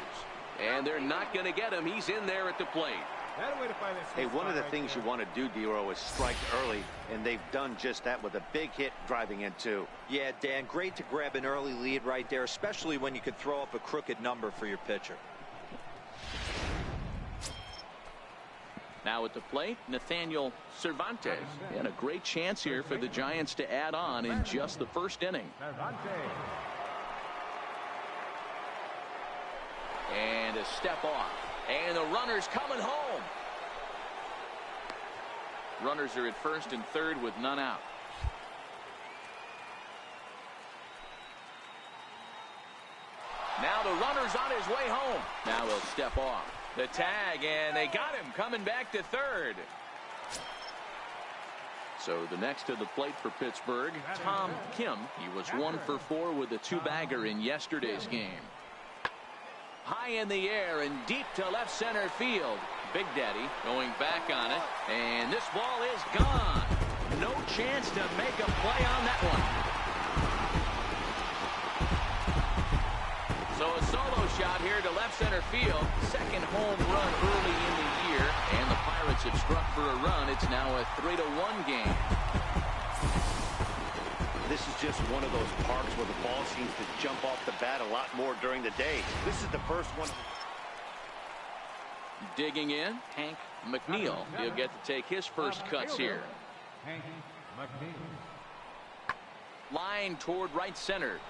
S1: and they're not going to get him. He's in there at the plate.
S2: Hey, one of the things you want to do, Dero, is strike early, and they've done just that with a big hit driving in two.
S3: Yeah, Dan, great to grab an early lead right there, especially when you could throw up a crooked number for your pitcher.
S1: Now at the plate, Nathaniel Cervantes. And a great chance here for the Giants to add on in just the first inning. And a step off. And the runner's coming home. Runners are at first and third with none out. Now the runner's on his way home. Now he'll step off. The tag, and they got him coming back to third. So the next to the plate for Pittsburgh, Tom Kim. He was 1-for-4 with a 2-bagger in yesterday's game. High in the air and deep to left center field. Big Daddy going back on it, and this ball is gone. No chance to make a play on that one. So a solo shot here to left center field. Second home run early in the year, and the Pirates have struck for a run. It's now a 3-1 game.
S2: This is just one of those parks where the ball seems to jump off the bat a lot more during the day. This is the first one.
S1: Digging in, Hank McNeil. He'll get to take his first cuts here.
S5: Hank McNeil.
S1: Line toward right center.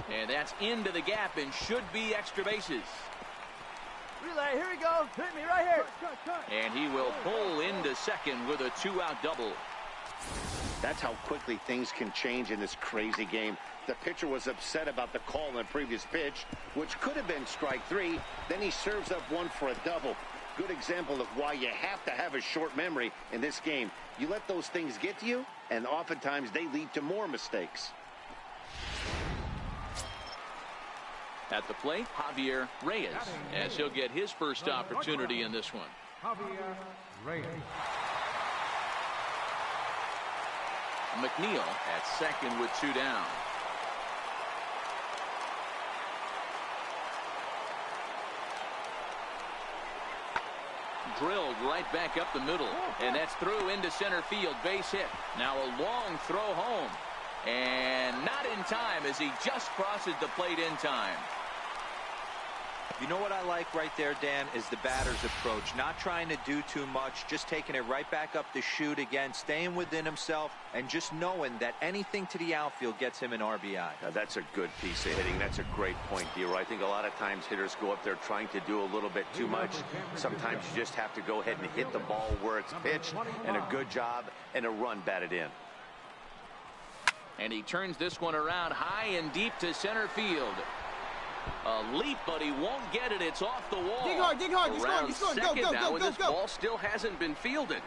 S1: And that's into the gap and should be extra bases.
S4: Relay, here we go. Hit me right here.
S1: And he will pull into second with a 2-out double.
S2: That's how quickly things can change in this crazy game. The pitcher was upset about the call on the previous pitch, which could have been strike 3. Then he serves up one for a double. Good example of why you have to have a short memory in this game. You let those things get to you, and oftentimes they lead to more mistakes.
S1: At the plate, Javier Reyes, as he'll get his first opportunity in this one.
S5: Javier Reyes.
S1: McNeil at second with 2 down. Drilled right back up the middle, and that's through into center field, base hit. Now a long throw home, and not in time as he just crosses the plate in time.
S3: You know what I like right there, Dan, is the batter's approach. Not trying to do too much, just taking it right back up the chute again, staying within himself, and just knowing that anything to the outfield gets him an RBI.
S2: Now, that's a good piece of hitting. That's a great point, Dero. I think a lot of times hitters go up there trying to do a little bit too much. Sometimes you just have to go ahead and hit the ball where it's pitched, and a good job and a run batted in.
S1: And he turns this one around high and deep to center field. A leap, but he won't get it. It's off the wall.
S4: Dig hard, dig hard. He's
S1: Around
S4: going, he's going.
S1: second
S4: Go,
S1: now,
S4: go,
S1: and
S4: go,
S1: this
S4: go.
S1: ball still hasn't been fielded.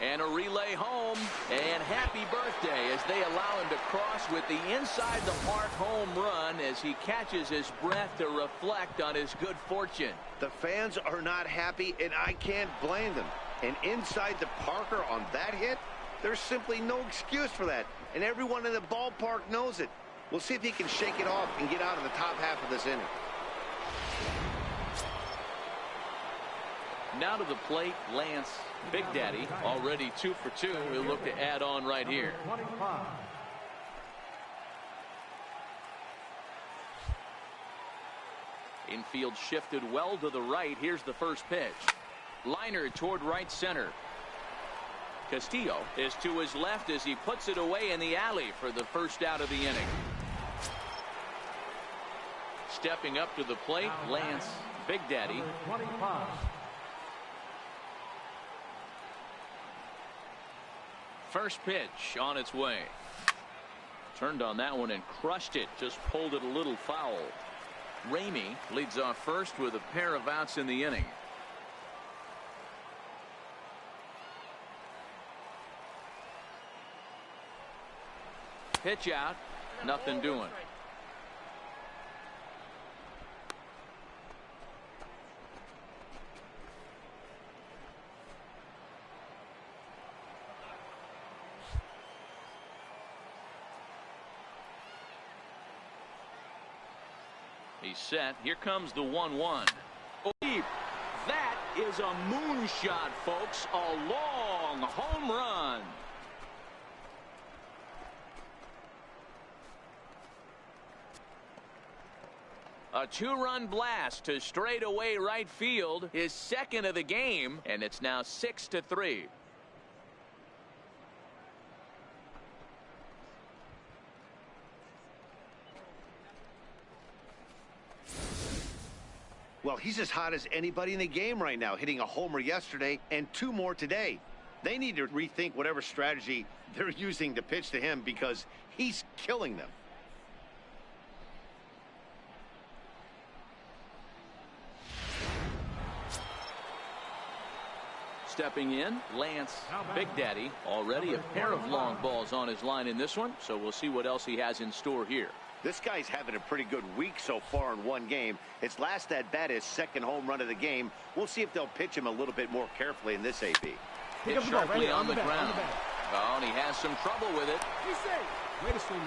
S1: And a relay home. And happy birthday as they allow him to cross with the inside the park home run as he catches his breath to reflect on his good fortune.
S2: The fans are not happy, and I can't blame them. And inside the Parker on that hit, there's simply no excuse for that. And everyone in the ballpark knows it. We'll see if he can shake it off and get out of the top half of this inning.
S1: Now to the plate, Lance Big Daddy, already 2 for 2. He'll look to add on right here.
S5: 25.
S1: Infield shifted well to the right. Here's the first pitch. Liner toward right center. Castillo is to his left as he puts it away in the alley for the first out of the inning. Stepping up to the plate, Lance Big Daddy.
S5: 25.
S1: First pitch on its way. Turned on that one and crushed it. Just pulled it a little foul. Ramey leads off first with a pair of outs in the inning. Pitch out. Nothing doing. He's set. Here comes the 1-1. That is a moonshot, folks. A long home run. A 2-run blast to straightaway right field, his second of the game, and it's now 6-3.
S2: Well, he's as hot as anybody in the game right now, hitting a homer yesterday and 2 more today. They need to rethink whatever strategy they're using to pitch to him because he's killing them.
S1: Stepping in, Lance Big Daddy. Already a pair of long balls on his line in this one, so we'll see what else he has in store here.
S2: This guy's having a pretty good week so far in one game. His last at bat, his second home run of the game. We'll see if they'll pitch him a little bit more carefully in this AB.
S1: Hit sharply on the ground. Oh, and he has some trouble with it.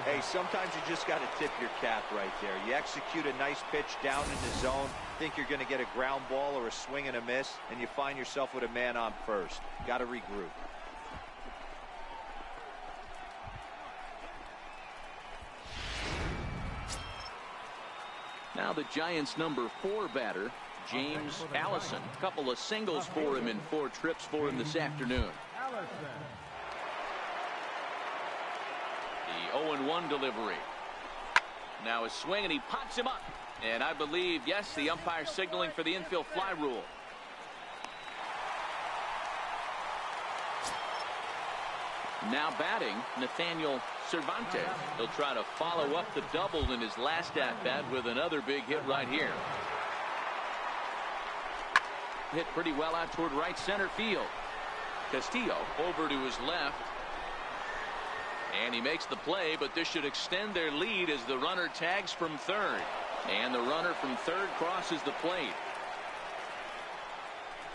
S3: Hey, sometimes you just got to tip your cap right there. You execute a nice pitch down in the zone, think you're going to get a ground ball or a swing and a miss, and you find yourself with a man on first. Got to regroup.
S1: Now the Giants' number 4 batter, James Allison. A couple of singles for him in 4 trips for him this afternoon. The 0-1 delivery. Now a swing, and he pops him up. And I believe, yes, the umpire signaling for the infield fly rule. Now batting, Nathaniel Cervantes. He'll try to follow up the double in his last at-bat with another big hit right here. Hit pretty well out toward right center field. Castillo over to his left. And he makes the play, but this should extend their lead as the runner tags from third. And the runner from third crosses the plate.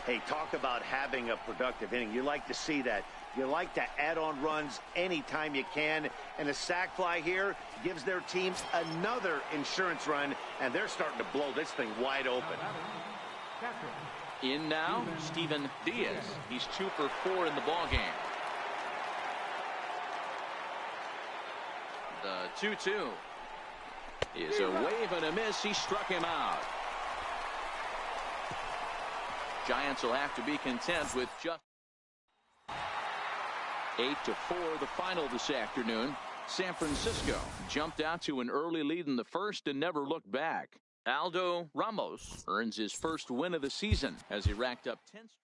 S2: Hey, talk about having a productive inning. You like to see that. You like to add on runs anytime you can. And a sac fly here gives their team another insurance run, and they're starting to blow this thing wide open.
S1: In now, Steven Diaz. He's 2 for 4 in the ballgame. The 2-2 is a wave and a miss. He struck him out. Giants will have to be content with just 8-4 the final this afternoon. San Francisco jumped out to an early lead in the first and never looked back. Aldo Ramos earns his first win of the season as he racked up 10 straight.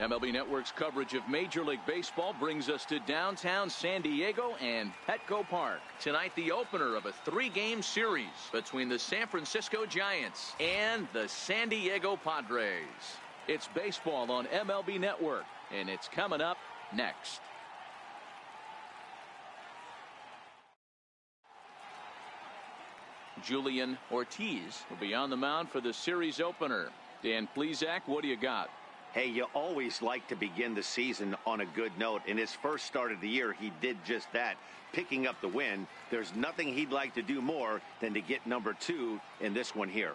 S1: MLB Network's coverage of Major League Baseball brings us to downtown San Diego and Petco Park. Tonight, the opener of a 3-game series between the San Francisco Giants and the San Diego Padres. It's baseball on MLB Network, and it's coming up next. Julian Ortiz will be on the mound for the series opener. Dan Plesac, what do you got?
S2: Hey, you always like to begin the season on a good note. In his first start of the year, he did just that, picking up the win. There's nothing he'd like to do more than to get number 2 in this one here.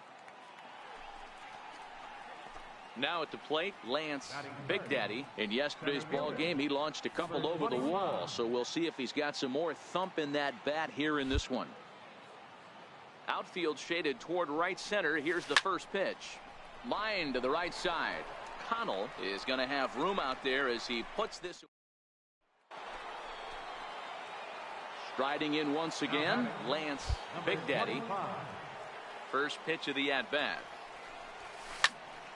S1: Now at the plate, Lance Big Daddy. In yesterday's ball game, he launched a couple over the wall, so we'll see if he's got some more thump in that bat here in this one. Outfield shaded toward right center. Here's the first pitch. Line to the right side. Connell is going to have room out there as he puts this. Striding in once again, Lance Big Daddy. First pitch of the at-bat.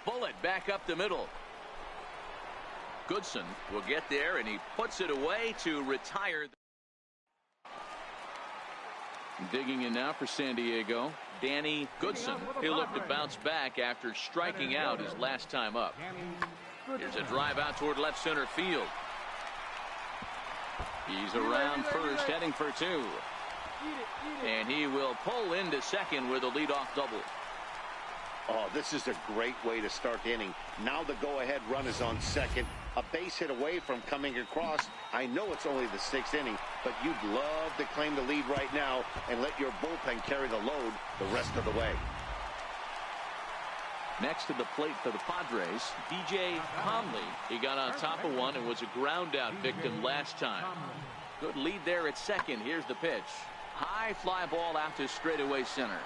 S1: Bullet back up the middle. Goodson will get there, and he puts it away to retire. Digging in now for San Diego, Danny Goodson. He'll look to bounce back after striking out his last time up. Here's a drive out toward left center field. He's around first, heading for 2. And he will pull into second with a leadoff double.
S2: Oh, this is a great way to start the inning. Now the go-ahead run is on second. A base hit away from coming across. I know it's only the 6th inning, but you'd love to claim the lead right now and let your bullpen carry the load the rest of the way.
S1: Next to the plate for the Padres, DJ Conley. He got on top of one and was a ground out victim last time. Good lead there at second. Here's the pitch. High fly ball out to straightaway center.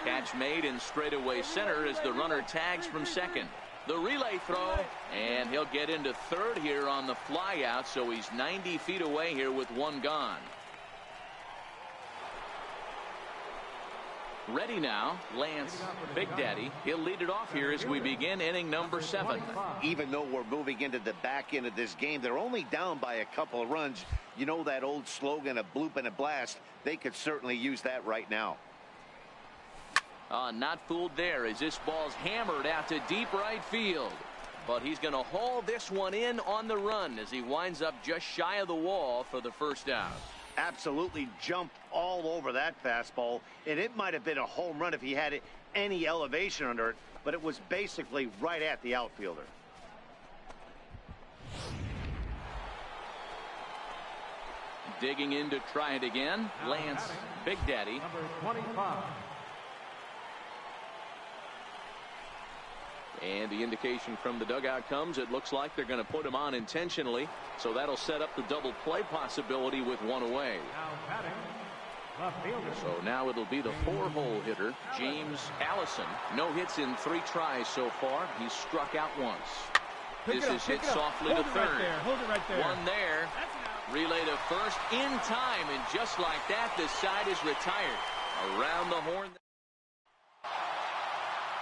S1: Catch made in straightaway center as the runner tags from second. The relay throw, and he'll get into third here on the fly out, so he's 90 feet away here with one gone. Ready now, Lance Big Daddy. He'll lead it off here as we begin inning number 7.
S2: Even though we're moving into the back end of this game, they're only down by a couple of runs. You know that old slogan, a bloop and a blast. They could certainly use that right now.
S1: Not fooled there as this ball's hammered out to deep right field. But he's going to haul this one in on the run as he winds up just shy of the wall for the first out.
S2: Absolutely jumped all over that fastball, and it might have been a home run if he had any elevation under it, but it was basically right at the outfielder.
S1: Digging in to try it again, Lance Big Daddy.
S5: Number 25.
S1: And the indication from the dugout comes, it looks like they're going to put him on intentionally. So that'll set up the double play possibility with one away.
S5: Now batting, left fielder.
S1: So now it'll be the 4-hole hitter, James Allison. No hits in 3 tries so far. He's struck out once. This is hit softly to third.
S4: Hold it right there.
S1: One there. Relay to first in time, and just like that, the side is retired. Around the horn.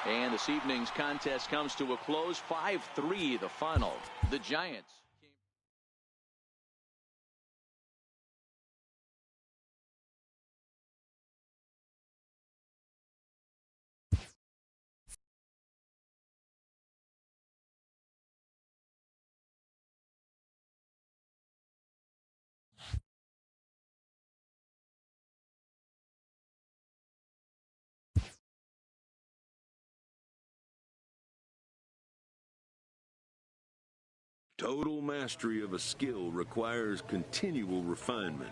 S1: And this evening's contest comes to a close. 5-3 the final. The Giants.
S6: Total mastery of a skill requires continual refinement.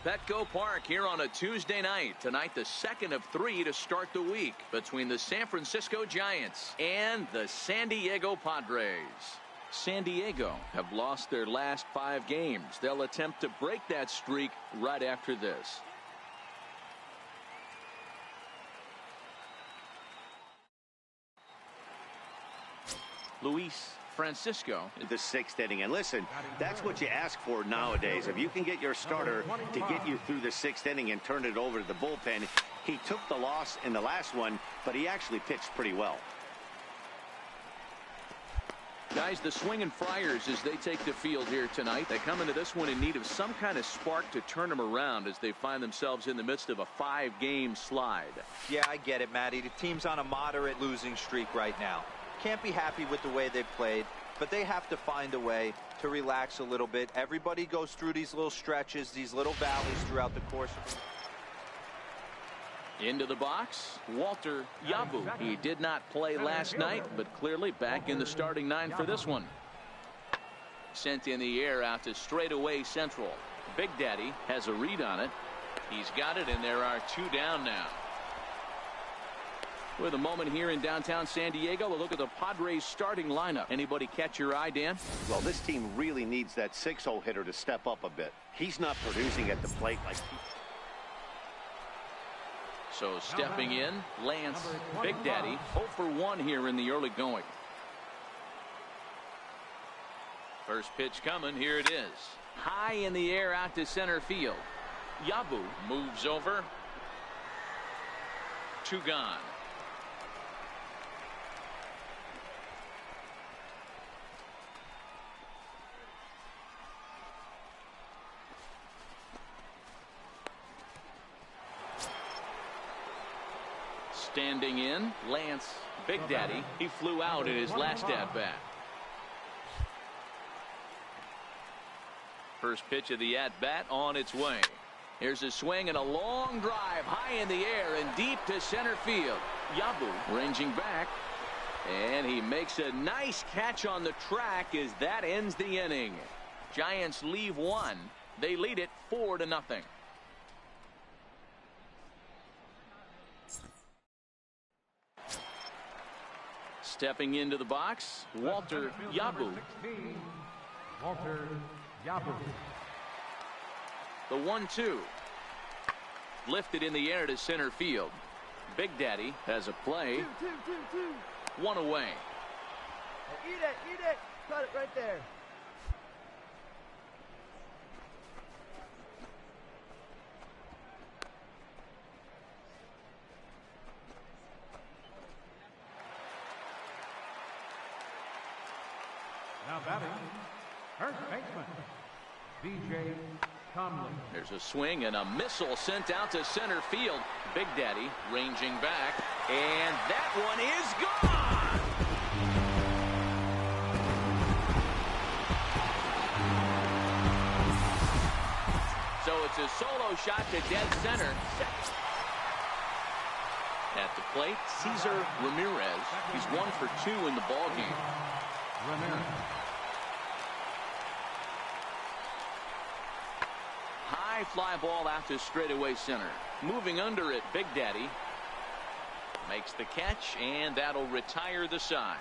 S1: Petco Park here on a Tuesday night. Tonight, the second of 3 to start the week between the San Francisco Giants and the San Diego Padres. San Diego have lost their last 5 games. They'll attempt to break that streak right after this. Luis Francisco.
S2: The 6th inning. And listen, that's what you ask for nowadays. If you can get your starter to get you through the 6th inning and turn it over to the bullpen. He took the loss in the last one, but he actually pitched pretty well.
S1: Guys, the Swinging Friars, as they take the field here tonight, they come into this one in need of some kind of spark to turn them around as they find themselves in the midst of a 5-game slide.
S3: Yeah, I get it, Matty. The team's on a moderate losing streak right now. Can't be happy with the way they've played, but they have to find a way to relax a little bit. Everybody goes through these little stretches, these little valleys throughout the course of
S1: Into the box, Walter Yabu. He did not play last night, but clearly back in the starting 9 for this one. Sent in the air out to straightaway central. Big Daddy has a read on it. He's got it, and there are 2 down now. With a moment here in downtown San Diego, a look at the Padres starting lineup. Anybody catch your eye, Dan?
S2: Well, this team really needs that 6-0 hitter to step up a bit. He's not producing at the plate like
S1: So stepping in, Lance Big Daddy, 0 for 1 here in the early going. First pitch coming, here it is. High in the air out to center field. Yabu moves over. 2 gone. Standing in, Lance Big Daddy. He flew out in his last at-bat. First pitch of the at-bat on its way. Here's a swing and a long drive high in the air and deep to center field. Yabu ranging back. And he makes a nice catch on the track as that ends the inning. Giants leave 1. They lead it 4-0. Stepping into the box, Walter Yabu.
S5: Walter Yabu.
S1: The 1-2. Lifted in the air to center field. Big Daddy has a play. 1 away.
S4: Eat it. Cut it right there.
S5: Now batting, first baseman, B.J. Conley.
S1: There's a swing and a missile sent out to center field. Big Daddy ranging back, and that one is gone. So it's a solo shot to dead center. At the plate, Cesar Ramirez. He's 1 for 2 in the ballgame.
S5: Ramirez.
S1: High fly ball out to straightaway center. Moving under it, Big Daddy makes the catch, and that'll retire the side.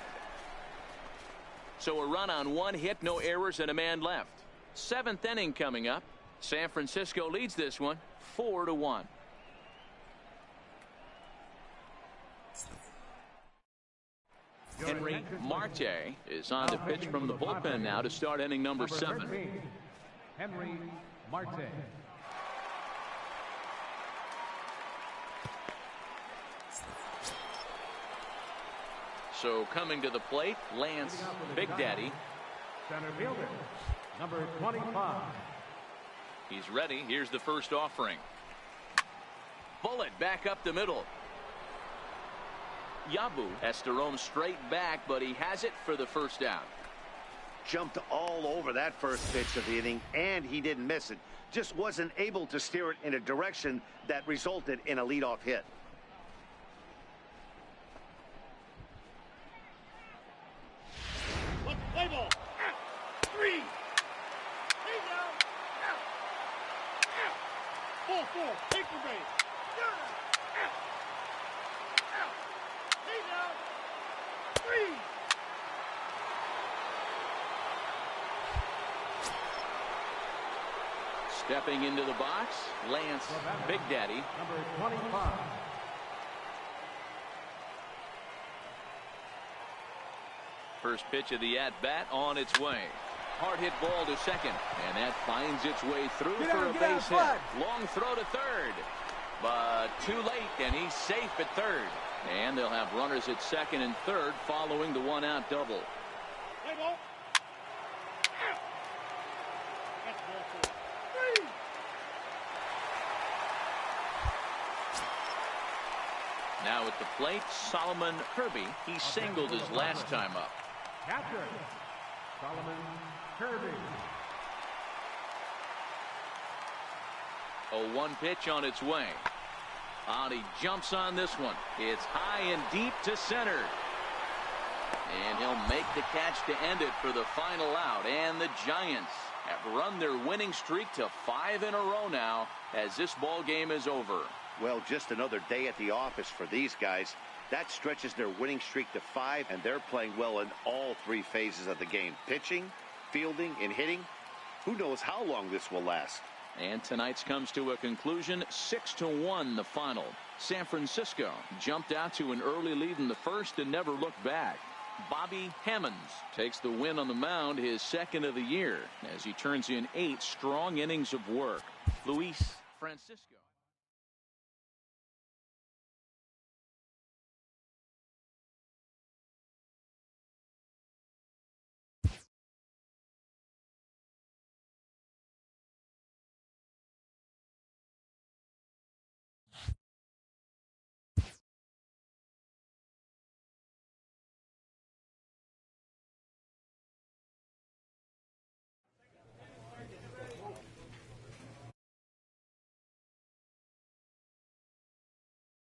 S1: So a run on 1 hit, no errors, and a man left. 7th inning coming up. San Francisco leads this one 4-1. Henry Marte is on the pitch from the bullpen now to start inning number 7.
S5: 13, Henry Marte.
S1: So coming to the plate, Lance Big Daddy.
S5: Center fielder, number 25.
S1: He's ready. Here's the first offering. Bullet back up the middle. Yabu has to roam straight back, but he has it for the first out.
S2: jumped all over that first pitch of the inning, and he didn't miss it. Just wasn't able to steer it in a direction that resulted in a leadoff hit.
S4: Play ball. 3.
S7: Ball 4. Take the base. Out. Out. He's out. 3.
S1: Stepping into the box, Lance Big Daddy.
S5: Number 25.
S1: First pitch of the at-bat on its way. Hard hit ball to second, and that finds its way through for a base hit. Long throw to third, but too late, and he's safe at third. And they'll have runners at second and third following the one-out double.
S7: Play ball. Out. That's ball 4. 3.
S1: Now at the plate, Solomon Kirby. He singled his last time up.
S5: Catcher, Solomon Kirby.
S1: A 1 pitch on its way. And he jumps on this one. It's high and deep to center. And he'll make the catch to end it for the final out. And the Giants have run their winning streak to 5 in a row now as this ball game is over.
S2: Well, just another day at the office for these guys. That stretches their winning streak to 5, and they're playing well in all 3 phases of the game. Pitching, fielding, and hitting. Who knows how long this will last.
S1: And tonight's comes to a conclusion, 6-1 the final. San Francisco jumped out to an early lead in the first and never looked back. Bobby Hammonds takes the win on the mound, his second of the year, as he turns in 8 strong innings of work. Luis Francisco.